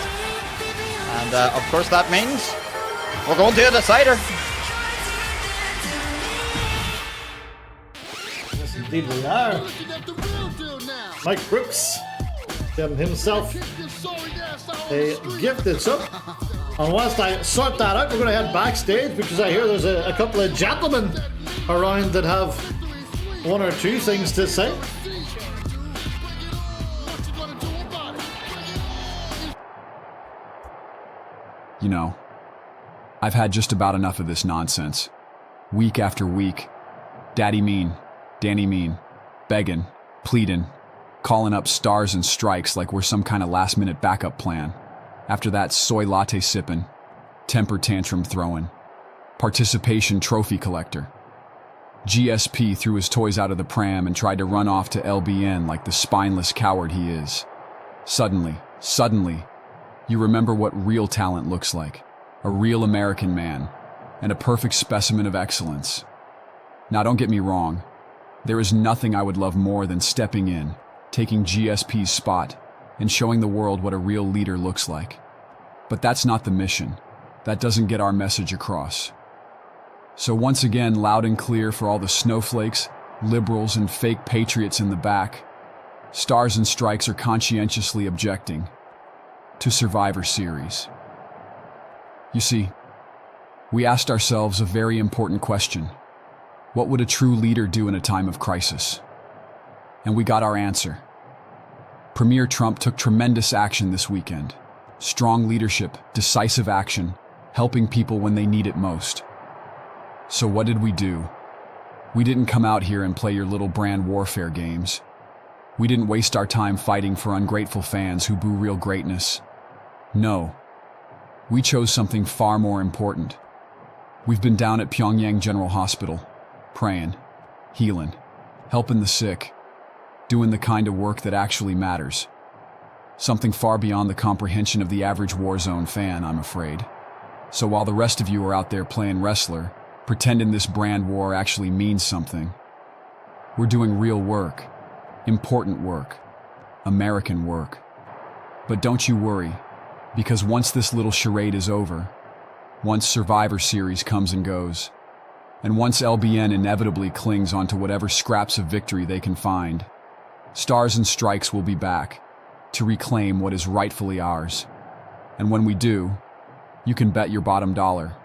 And of course that means we're going to a decider. Yes, indeed we are. Mike Brooks getting himself a gifted sub. And whilst I sort that out, we're going to head backstage because I hear there's a couple of gentlemen around that have one or two things to say. You know, I've had just about enough of this nonsense. Week after week. Daddy mean, Danny mean, begging, pleading, calling up stars and strikes like we're some kind of last-minute backup plan. After that, soy latte sipping, temper tantrum throwing, participation trophy collector. GSP threw his toys out of the pram and tried to run off to LBN like the spineless coward he is. Suddenly, you remember what real talent looks like. A real American man, and a perfect specimen of excellence. Now don't get me wrong, there is nothing I would love more than stepping in, taking GSP's spot, and showing the world what a real leader looks like. But that's not the mission. That doesn't get our message across. So once again, loud and clear for all the snowflakes, liberals, and fake patriots in the back, Stars and Strikes are conscientiously objecting to Survivor Series. You see, we asked ourselves a very important question. What would a true leader do in a time of crisis? And we got our answer. Premier Trump took tremendous action this weekend. Strong leadership, decisive action, helping people when they need it most. So what did we do? We didn't come out here and play your little brand warfare games. We didn't waste our time fighting for ungrateful fans who boo real greatness. No. We chose something far more important. We've been down at Pyongyang General Hospital, praying, healing, helping the sick, doing the kind of work that actually matters. Something far beyond the comprehension of the average Warzone fan, I'm afraid. So while the rest of you are out there playing wrestler, pretending this brand war actually means something, we're doing real work, important work, American work. But don't you worry, because once this little charade is over, once Survivor Series comes and goes, and once LBN inevitably clings onto whatever scraps of victory they can find, Stars and Strikes will be back to reclaim what is rightfully ours. And when we do, you can bet your bottom dollar,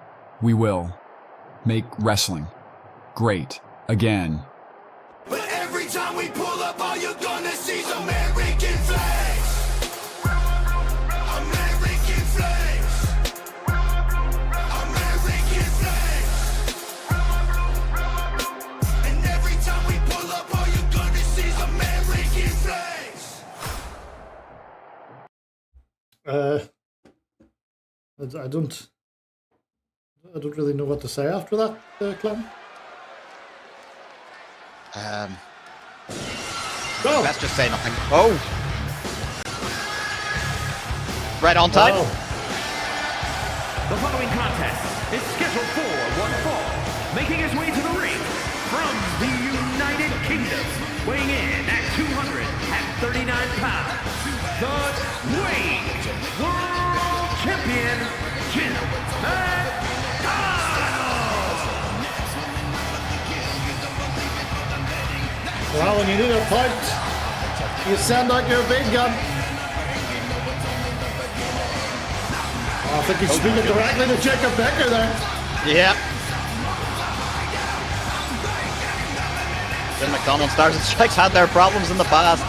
we will make wrestling great again. But every time we pull up, all you're gonna see is American flags. American flags. American flags. And every time we pull up, all you're gonna see is American flags. I don't really know what to say after that, Clem. Go! Let's just say nothing. Oh! Right on time. Wow. The following contest is scheduled for one fall. Making his way to the ring from the United Kingdom, weighing in at 239 pounds, the Weight World Champion, Jim Well, when you need a fight, you send out your big gun. Oh, I think he's speaking directly to Jacob Becker there. Yeah. Jim McDonald, Stars and Strikes had their problems in the past.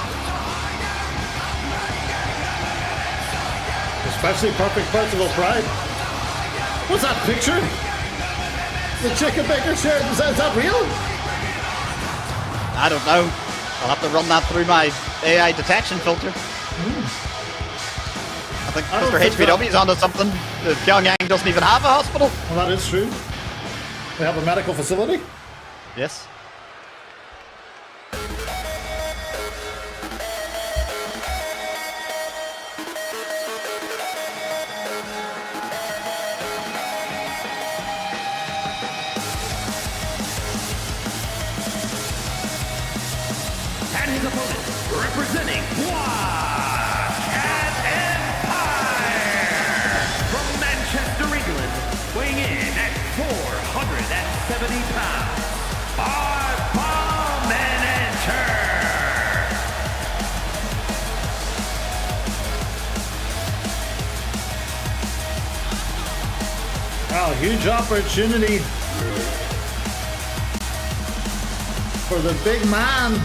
Especially Perfect Personal Pride. What's that picture? The Jacob Becker shirt, is that real? I don't know. I'll have to run that through my AI detection filter. I think Mr. HPW's onto something. Pyongyang doesn't even have a hospital. Well, that is true. They have a medical facility. Yes. and his opponent, representing Cat Empire from Manchester, England, weighing in at 470 pounds, Bomb and Enter. Wow, huge opportunity for the big man.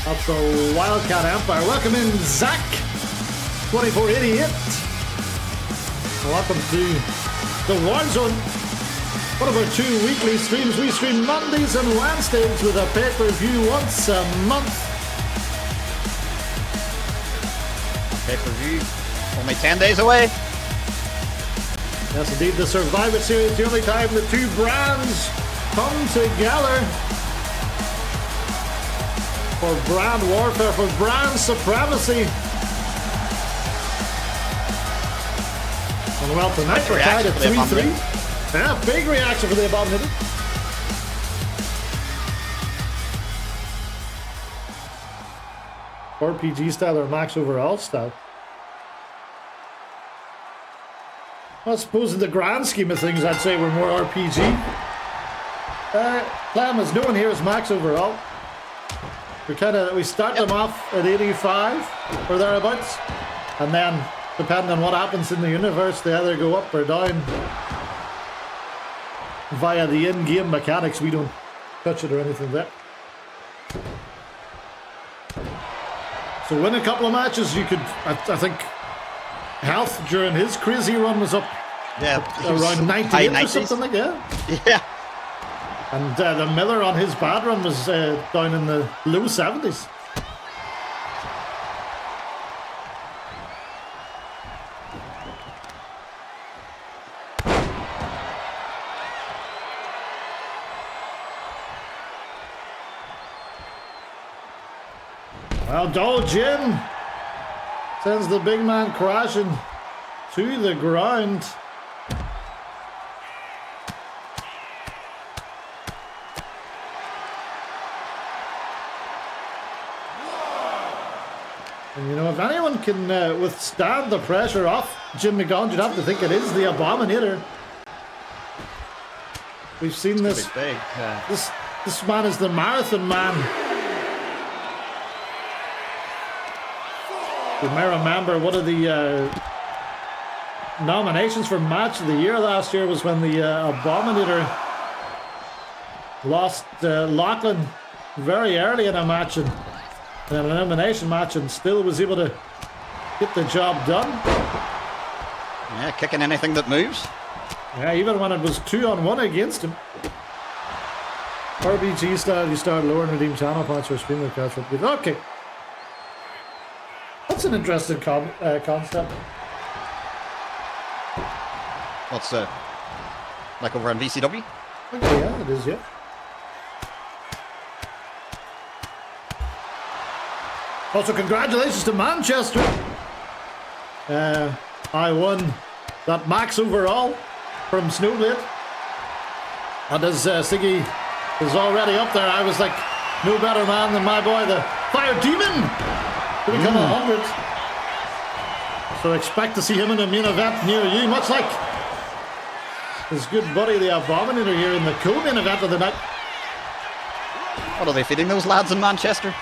That's the Wildcat Empire. Welcome in, Zach 2488. Welcome to the Warzone. One of our 2 weekly streams. We stream Mondays and Wednesdays with a pay-per-view once a month. Pay-per-view only 10 days away. Yes, indeed, the Survivor Series, the only time the two brands come together for brand warfare, for brand supremacy. And well, tonight we're tied at 3-3. Yeah, big reaction for the Abominated. RPG style or max overall style? I suppose in the grand scheme of things, I'd say we're more RPG. Clam is known here as max overall. We start them off at 85 or thereabouts, and then depending on what happens in the universe, they either go up or down via the in-game mechanics. We don't touch it or anything there. So win a couple of matches, you could, I think, Health during his crazy run was up around 98 or something like that. Yeah. And the Miller on his bad run was down in the low 70s. Well, Jin sends the big man crashing to the ground. And you know, if anyone can withstand the pressure off Jim McDonald, you'd have to think it is the Abominator. We've seen this. Big. This man is the marathon man. You may remember one of the nominations for Match of the Year last year was when the Abominator lost Lachlan very early in a match, and in an elimination match, and still was able to get the job done. Yeah, kicking anything that moves. Yeah, even when it was 2-on-1 against him. RBG style, you start lowering redeem channel points for streamer cards. Okay. That's an interesting concept. What's like over on VCW? Okay, yeah, it is, yeah. Also, congratulations to Manchester. I won that max overall from Snowblade. And as Siggy is already up there, I was like, no better man than my boy, the Fire Demon, to become 100. So expect to see him in a main event near you, much like his good buddy, the Abominator, here in the co-main event of the night. What are they feeding those lads in Manchester?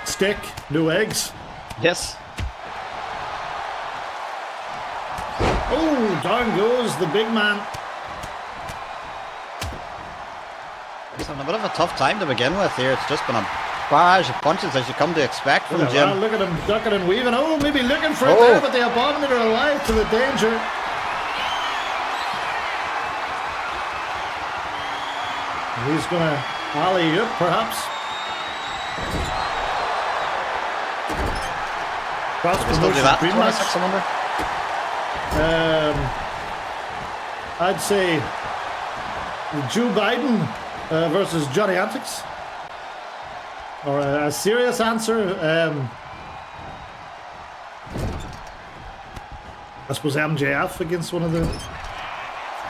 Steak, no eggs. Yes. Oh, down goes the big man. He's having a bit of a tough time to begin with here. It's just been a barrage of punches as you come to expect from Jim. Well, look at him ducking and weaving. Oh, maybe looking for it there, but the Abominator alive to the danger. And he's going to alley-oop, perhaps. Can still do that. 26, I wonder. I'd say Joe Biden versus Johnny Antics. Or a serious answer. I suppose MJF against one of the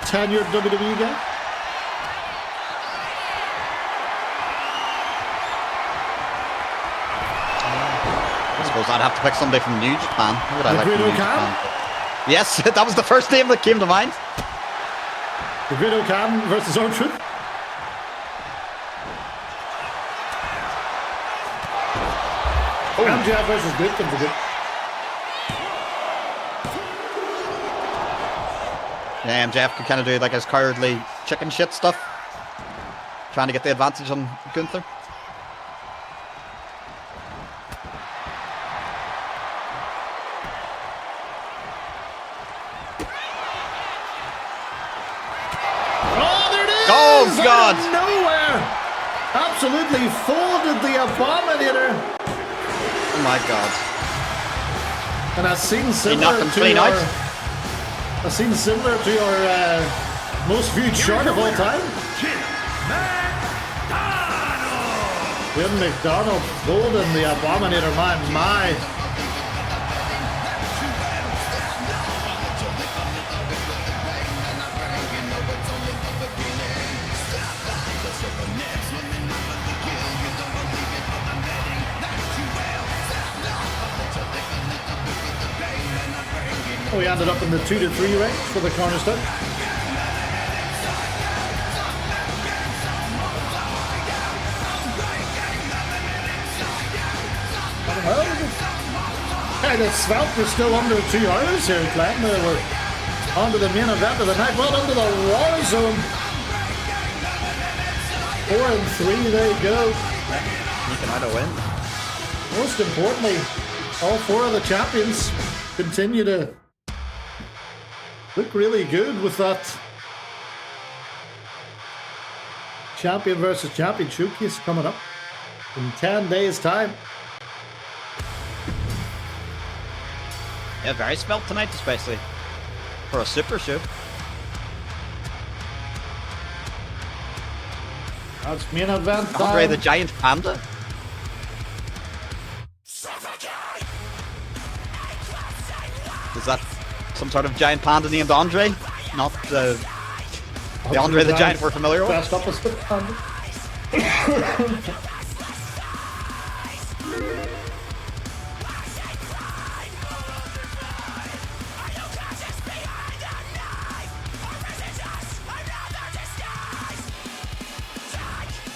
tenured WWE guys. I suppose I'd have to pick somebody from New Japan. Who would I like from New Japan? Yes, that was the first name that came to mind. The Great O'Khan versus R-Truth. MJF versus Great comes good. Yeah, MJF could kind of do like his cowardly chicken shit stuff, trying to get the advantage on Gunther. Oh, God! Out of nowhere! Absolutely folded the Abominator. Oh my God! And a scene similar knocked him clean out. A scene similar to our most viewed short of all time. Jim McDonald folding the Abominator. My. We ended up in the 2-3 range for the cornerstone. kind of svelte. We're still under 2 hours here, Glenn. We're on to the main event of the night. Well, under the Warzone. 4 and 3, there you go. Sneaking out a win. Most importantly, all 4 of the champions continue to look really good with that champion versus champion showcase coming up in 10 days' time. Yeah, very svelte tonight, especially for a super show. That's main event Andre time. the Giant Panda. Is that some sort of giant panda named Andre? Not the Andre the Giant we're familiar with? Best opposite panda.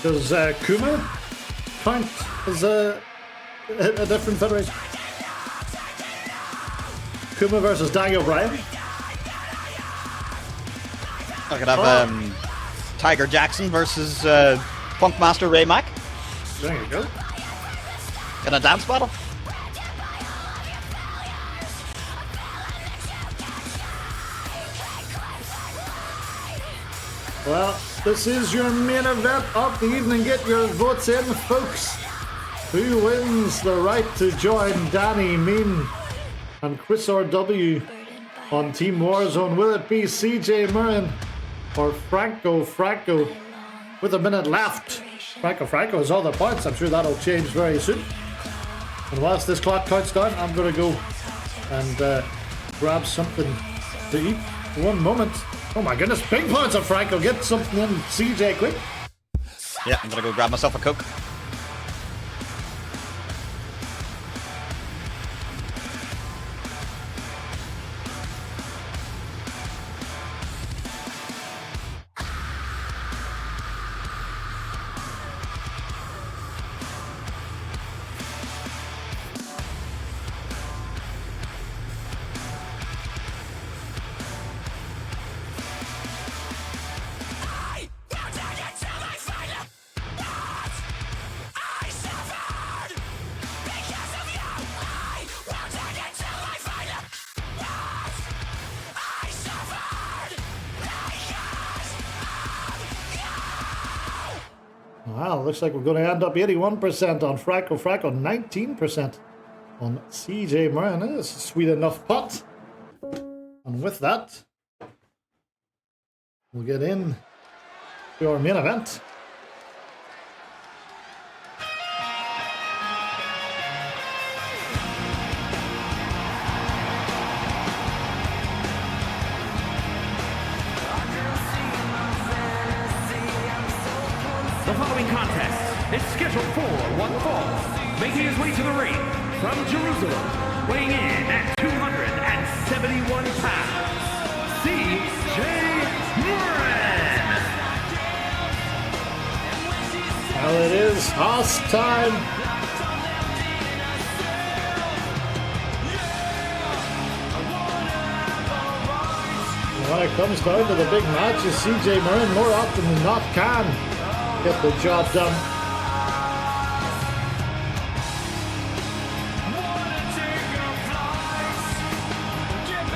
Does Kuma count as a different federation? Kuma versus Daniel Bryan? I could have Tiger Jackson versus Funkmaster Ray Mack There you go. in a dance battle. Well, this is your main event of the evening. Get your votes in, folks. Who wins the right to join Danny Mean and Chris RW on Team Warzone? Will it be CJ Murren or Franco with a minute left? Franco has all the points. I'm sure that'll change very soon. And whilst this clock counts down, I'm going to go and grab something to eat. One moment. Oh my goodness, big points on Franco. Get something in, CJ, quick. Yeah, I'm gonna go grab myself a Coke. Wow, looks like we're going to end up 81% on Franco, 19% on CJ Moran. That's a sweet enough pot. And with that, we'll get in to our main event. The following contest is scheduled for one fall, making his way to the ring from Jerusalem, weighing in at 271 pounds, CJ Moran. Well, it is Haas time. When it comes down to the big matches, CJ Moran more often than not can get the job done.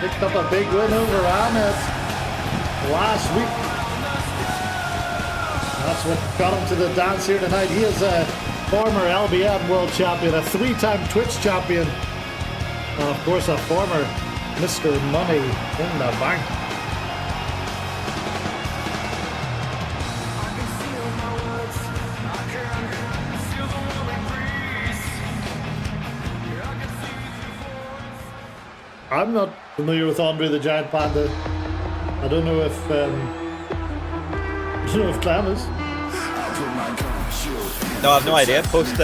Picked up a big win over Ahmed last week. That's what got him to the dance here tonight. He is a former LBN world champion, a 3-time Twitch champion, and of course a former Mr. Money in the Bank. I'm not familiar with Andre the Giant Panda. I don't know if Clam is. No, I have no idea. Post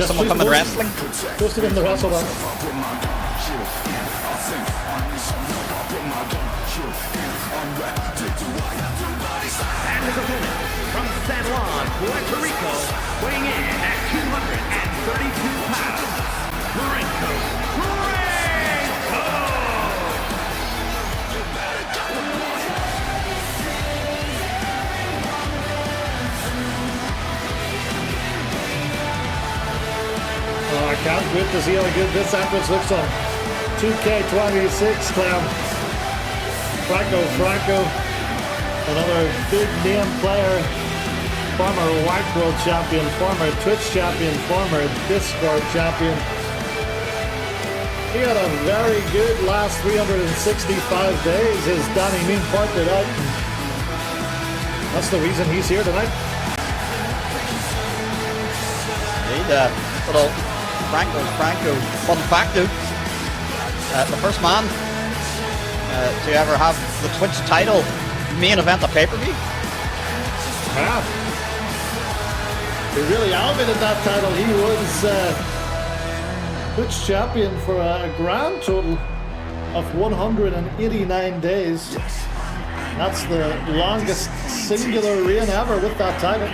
someone coming wrestling. Post it in the wrestle one. And his opponent from San Juan, Puerto Rico, weighing in at 232 pounds, Oh, I can't wait to see how good this entrance looks on 2K26, Clem. Franco, another big name player, former Whack World Champion, former Twitch Champion, former Discord Champion. He had a very good last 365 days, as Danny Mean pointed out. That's the reason he's here tonight. Little Franco fun fact, dude. The first man to ever have the Twitch title main event of pay-per-view. Yeah. He really elevated that title. He was Twitch champion for a grand total of 189 days. That's the longest singular reign ever with that title.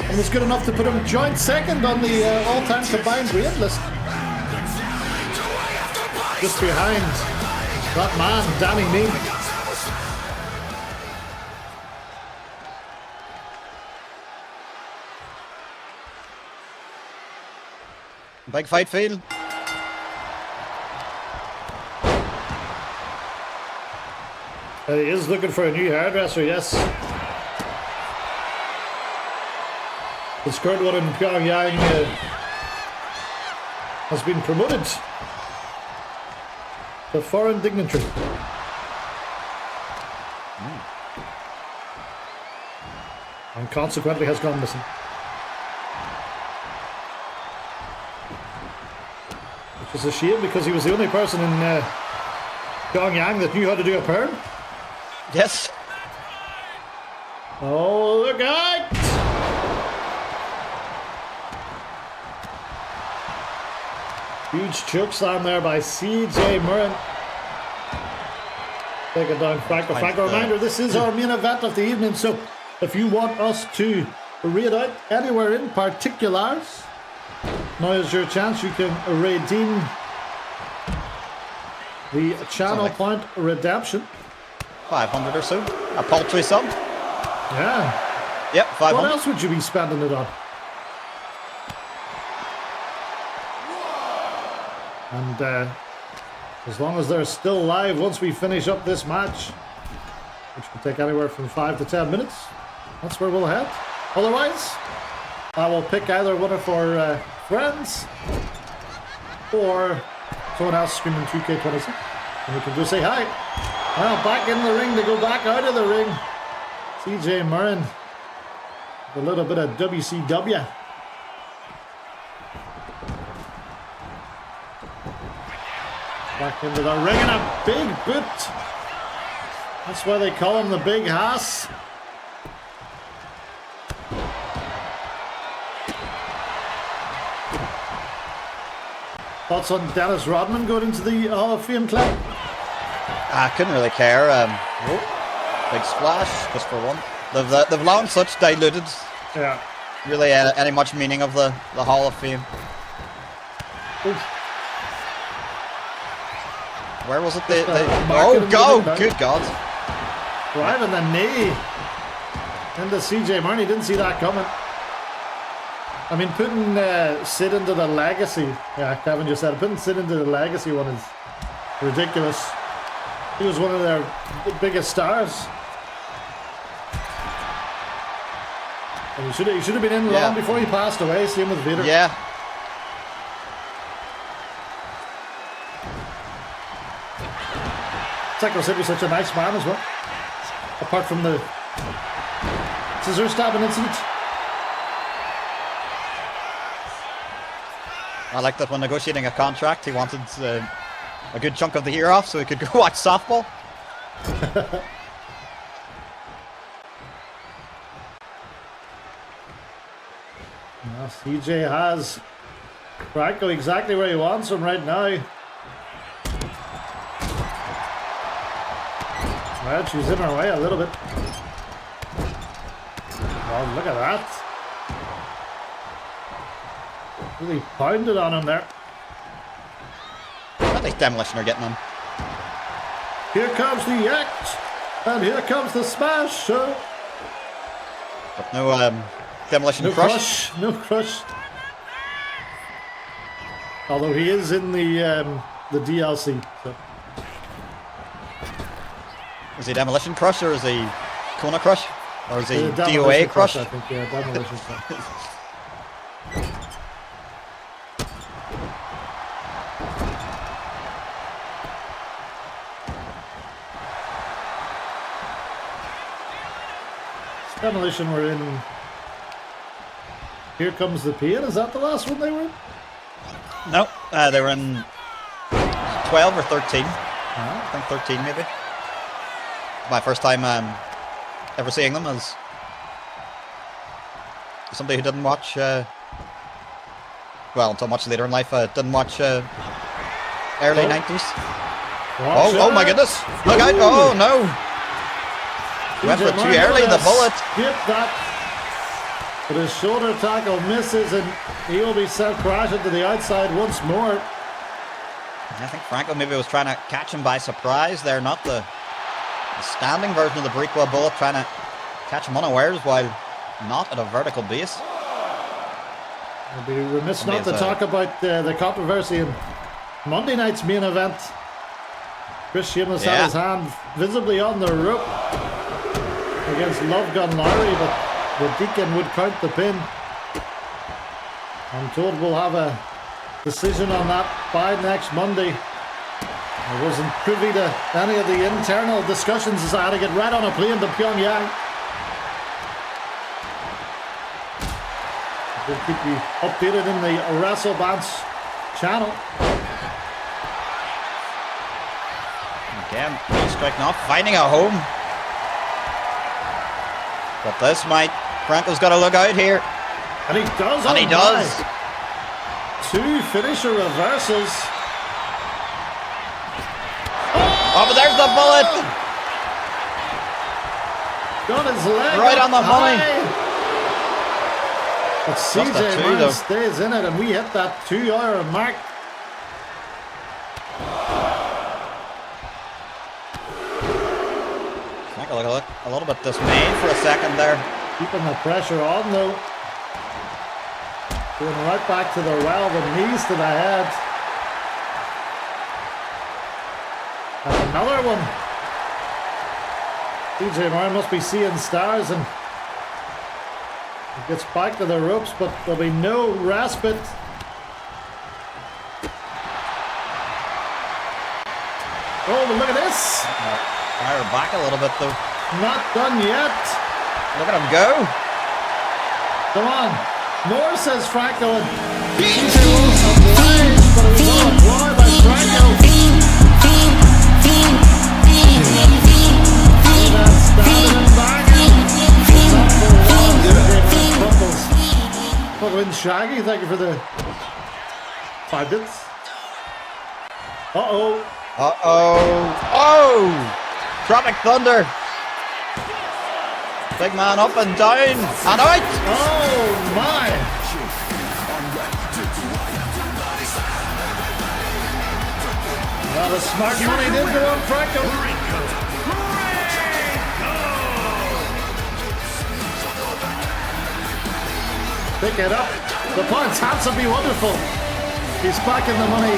And was good enough to put him joint second on the all-time combined reign list. Just behind that man, Danny Mean. Big fight field. He is looking for a new hairdresser, yes. His current one in Pyongyang has been promoted to foreign dignitary. And consequently has gone missing. Which is a shame because he was the only person in Pyongyang that knew how to do a perm. Yes. Oh, look out! Huge choke slam there by CJ Murren. Take it down, Franco. Franco, reminder, this is our main event of the evening, so if you want us to raid out anywhere in particulars, now is your chance. You can redeem the channel point redemption. 500 or so. A paltry sum. Yeah. Yep, 500. What else would you be spending it on? And as long as they're still live, once we finish up this match, which will take anywhere from 5 to 10 minutes, that's where we'll head. Otherwise, I will pick either one of our friends or someone else screaming 2K26, and we can just say hi. Well, back in the ring to go back out of the ring. CJ Murren, a little bit of WCW. Back into the ring and a big boot. That's why they call him the Big Haas. Thoughts on Dennis Rodman going into the Hall of Fame club? I couldn't really care. Big splash, just for one. They've long such diluted. Yeah. Really, any much meaning of the Hall of Fame. Oof. Where was it? Oh, go! Good God! Driving the knee into CJ Murren. He didn't see that coming. I mean, putting Sid into the legacy. Yeah, Kevin just said putting Sid into the legacy one is ridiculous. He was one of their biggest stars. And he should have been in long before he passed away. Same with Vader. Yeah. Psycho Sid was such a nice man as well. Apart from the scissor stabbing incident. I like that when negotiating a contract, he wanted a good chunk of the year off so he could go watch softball. Well, CJ has Franco exactly where he wants him right now. Well, she's in her way a little bit. Well, look at that. Really pounded on him there. At least Demolition are getting him. Here comes the act, and here comes the smash. But no Demolition No crush. No crush. Although he is in the DLC. So. Is he Demolition Crush or is he Kona Crush? Or is he Demolition DOA Crush? I think, yeah, Demolition Crush. Demolition were in. Here Comes the Pain. Is that the last one they were in? No, they were in 12 or 13. I think 13 maybe. My first time ever seeing them as somebody who didn't watch, well, until much later in life, didn't watch early 90s. Oh my goodness! Look out! Oh no! Went for it too early, the bullet. Skip that. But his shoulder tackle misses and he will be sent crashing to the outside once more. I think Franco maybe was trying to catch him by surprise there, not the standing version of the Breakwell bullet, trying to catch him unawares while not at a vertical base. I'd be remiss not to talk about the controversy in Monday night's main event. Chris Sheamus had his hand visibly on the rope against Love Gun Lowry, but the Deacon would count the pin. I'm told we'll have a decision on that by next Monday. I wasn't privy to any of the internal discussions as I had to get right on a plane to Pyongyang. We'll keep you updated in the WrestleBants channel. Again, striking off, finding a home. But this might, Franco's got to look out here. And he does. And he does. Two finisher reversals. Oh, but there's the bullet. Got his leg right on the money. But CJ Mann stays in it, and we hit that 2-hour mark. Franco look a little bit dismayed for a second there. Keeping the pressure on though. Going right back to the well, the knees to the head. And another one. CJ Mann must be seeing stars, and he gets back to the ropes, but there'll be no respite. Oh, but look at this. Fire back a little bit though. Not done yet. Look at him go. Come on. More, says Franco. And CJ won't oblige, but it was all applied by Franco. Welcome in, Shaggy. Thank you for the 5 bits. Uh-oh. Uh-oh. Oh! Tropic Thunder. Big man up and down and out. Oh, my. Well, the smart money did go on Franco. Pick it up. The points have to be wonderful. He's backing the money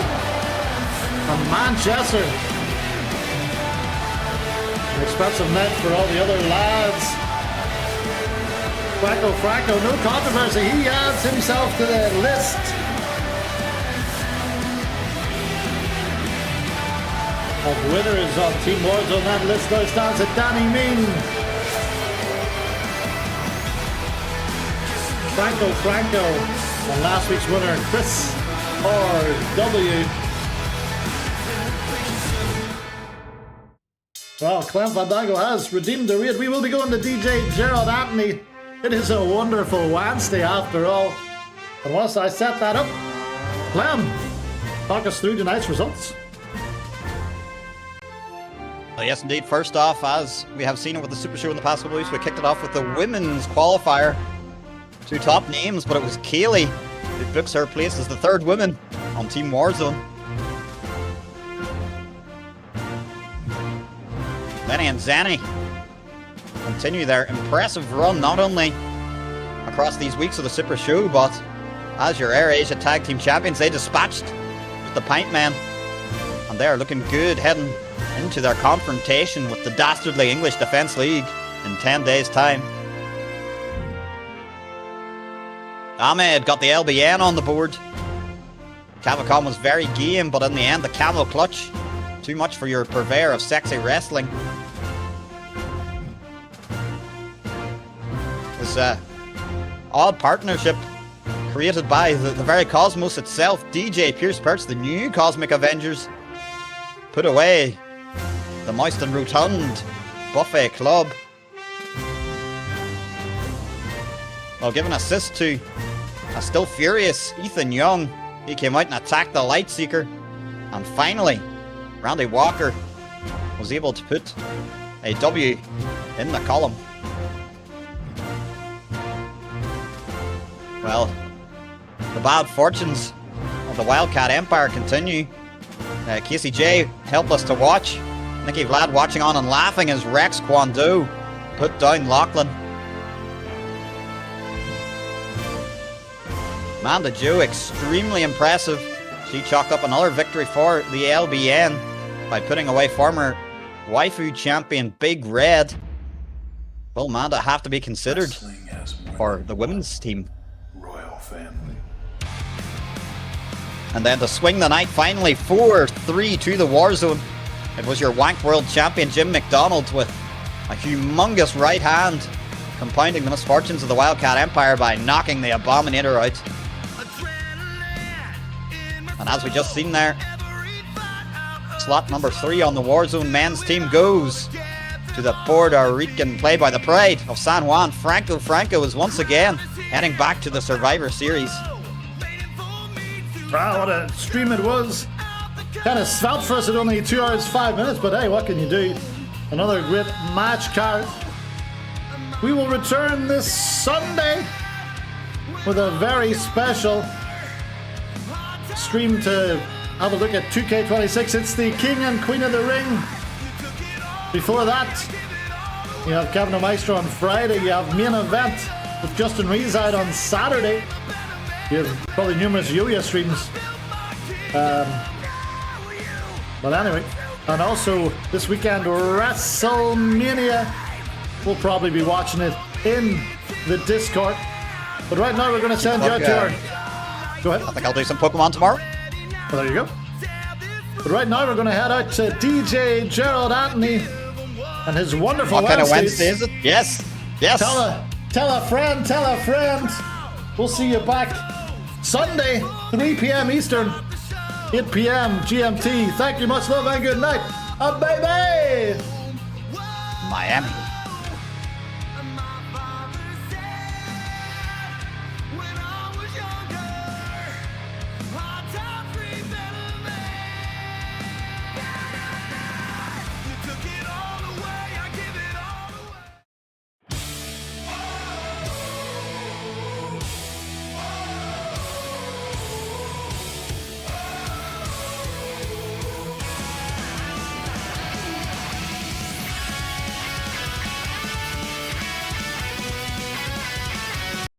from Manchester. An expensive net for all the other lads. Franco, no controversy. He adds himself to the list. Of winners on Team Warzone. That list now stands at Danny Mean. Franco, and last week's winner, Chris R.W. Well, Clem Fandango has redeemed the raid. We will be going to DJ Gerald Anthony. It is a wonderful Wednesday after all. And once I set that up, Clem, talk us through tonight's results. Well, yes, indeed. First off, as we have seen it with the Super Show in the past couple of weeks, we kicked it off with the women's qualifier. 2 top names, but it was Kaylee who books her place as the third woman on Team Warzone. Lenny and Zanny continue their impressive run, not only across these weeks of the Super Show, but as your Air Asia Tag Team Champions, they dispatched with the Pint Men, and they are looking good heading into their confrontation with the dastardly English Defence League in 10 days' time. Ahmed got the LBN on the board. Cavacom was very game, but in the end, the camel clutch. Too much for your purveyor of sexy wrestling. This odd partnership created by the very cosmos itself. DJ Pierce Perch, the new Cosmic Avengers, put away the Moist and Rotund Buffet Club, while giving assist to a still furious Ethan Young. He came out and attacked the Lightseeker, and finally Randy Walker was able to put a W in the column. Well, the bad fortunes of the Wildcat Empire continue. Casey J helpless to watch. Nicky Vlad watching on and laughing as Rex Kwando put down Lachlan. Amanda Jo extremely impressive. She chalked up another victory for the LBN by putting away former waifu champion Big Red. Will Amanda have to be considered for the women's team? Royal family. And then to swing the night, finally 4-3 to the Warzone. It was your Wank World champion Jim McDonald with a humongous right hand, compounding the misfortunes of the Wildcat Empire by knocking the Abominator out. And as we just seen there, slot number 3 on the Warzone men's team goes to the Puerto Rican play-by-the-pride of San Juan. Franco Franco is once again heading back to the Survivor Series. Wow, what a stream it was. Kind of svelte for us at only 2 hours 5 minutes, but hey, what can you do? Another great match card. We will return this Sunday with a very special stream to have a look at 2K26. It's the King and Queen of the Ring. Before that, you have Kevin Maestro on Friday. You have main event with Justin Rezide on Saturday. You have probably numerous Yo-Yo streams. But anyway, and also this weekend, WrestleMania. We'll probably be watching it in the Discord. But right now, we're going to send you out to our... Go ahead. I think I'll do some Pokemon tomorrow. Well, there you go. But right now, we're going to head out to DJ Gerald Anthony and his wonderful What kind of Wednesdays. Wednesday is it? Yes. Yes. Tell a friend, tell a friend. We'll see you back Sunday, 3 p.m. Eastern, 8 p.m. GMT. Thank you, much love, and good night. Baby! Miami.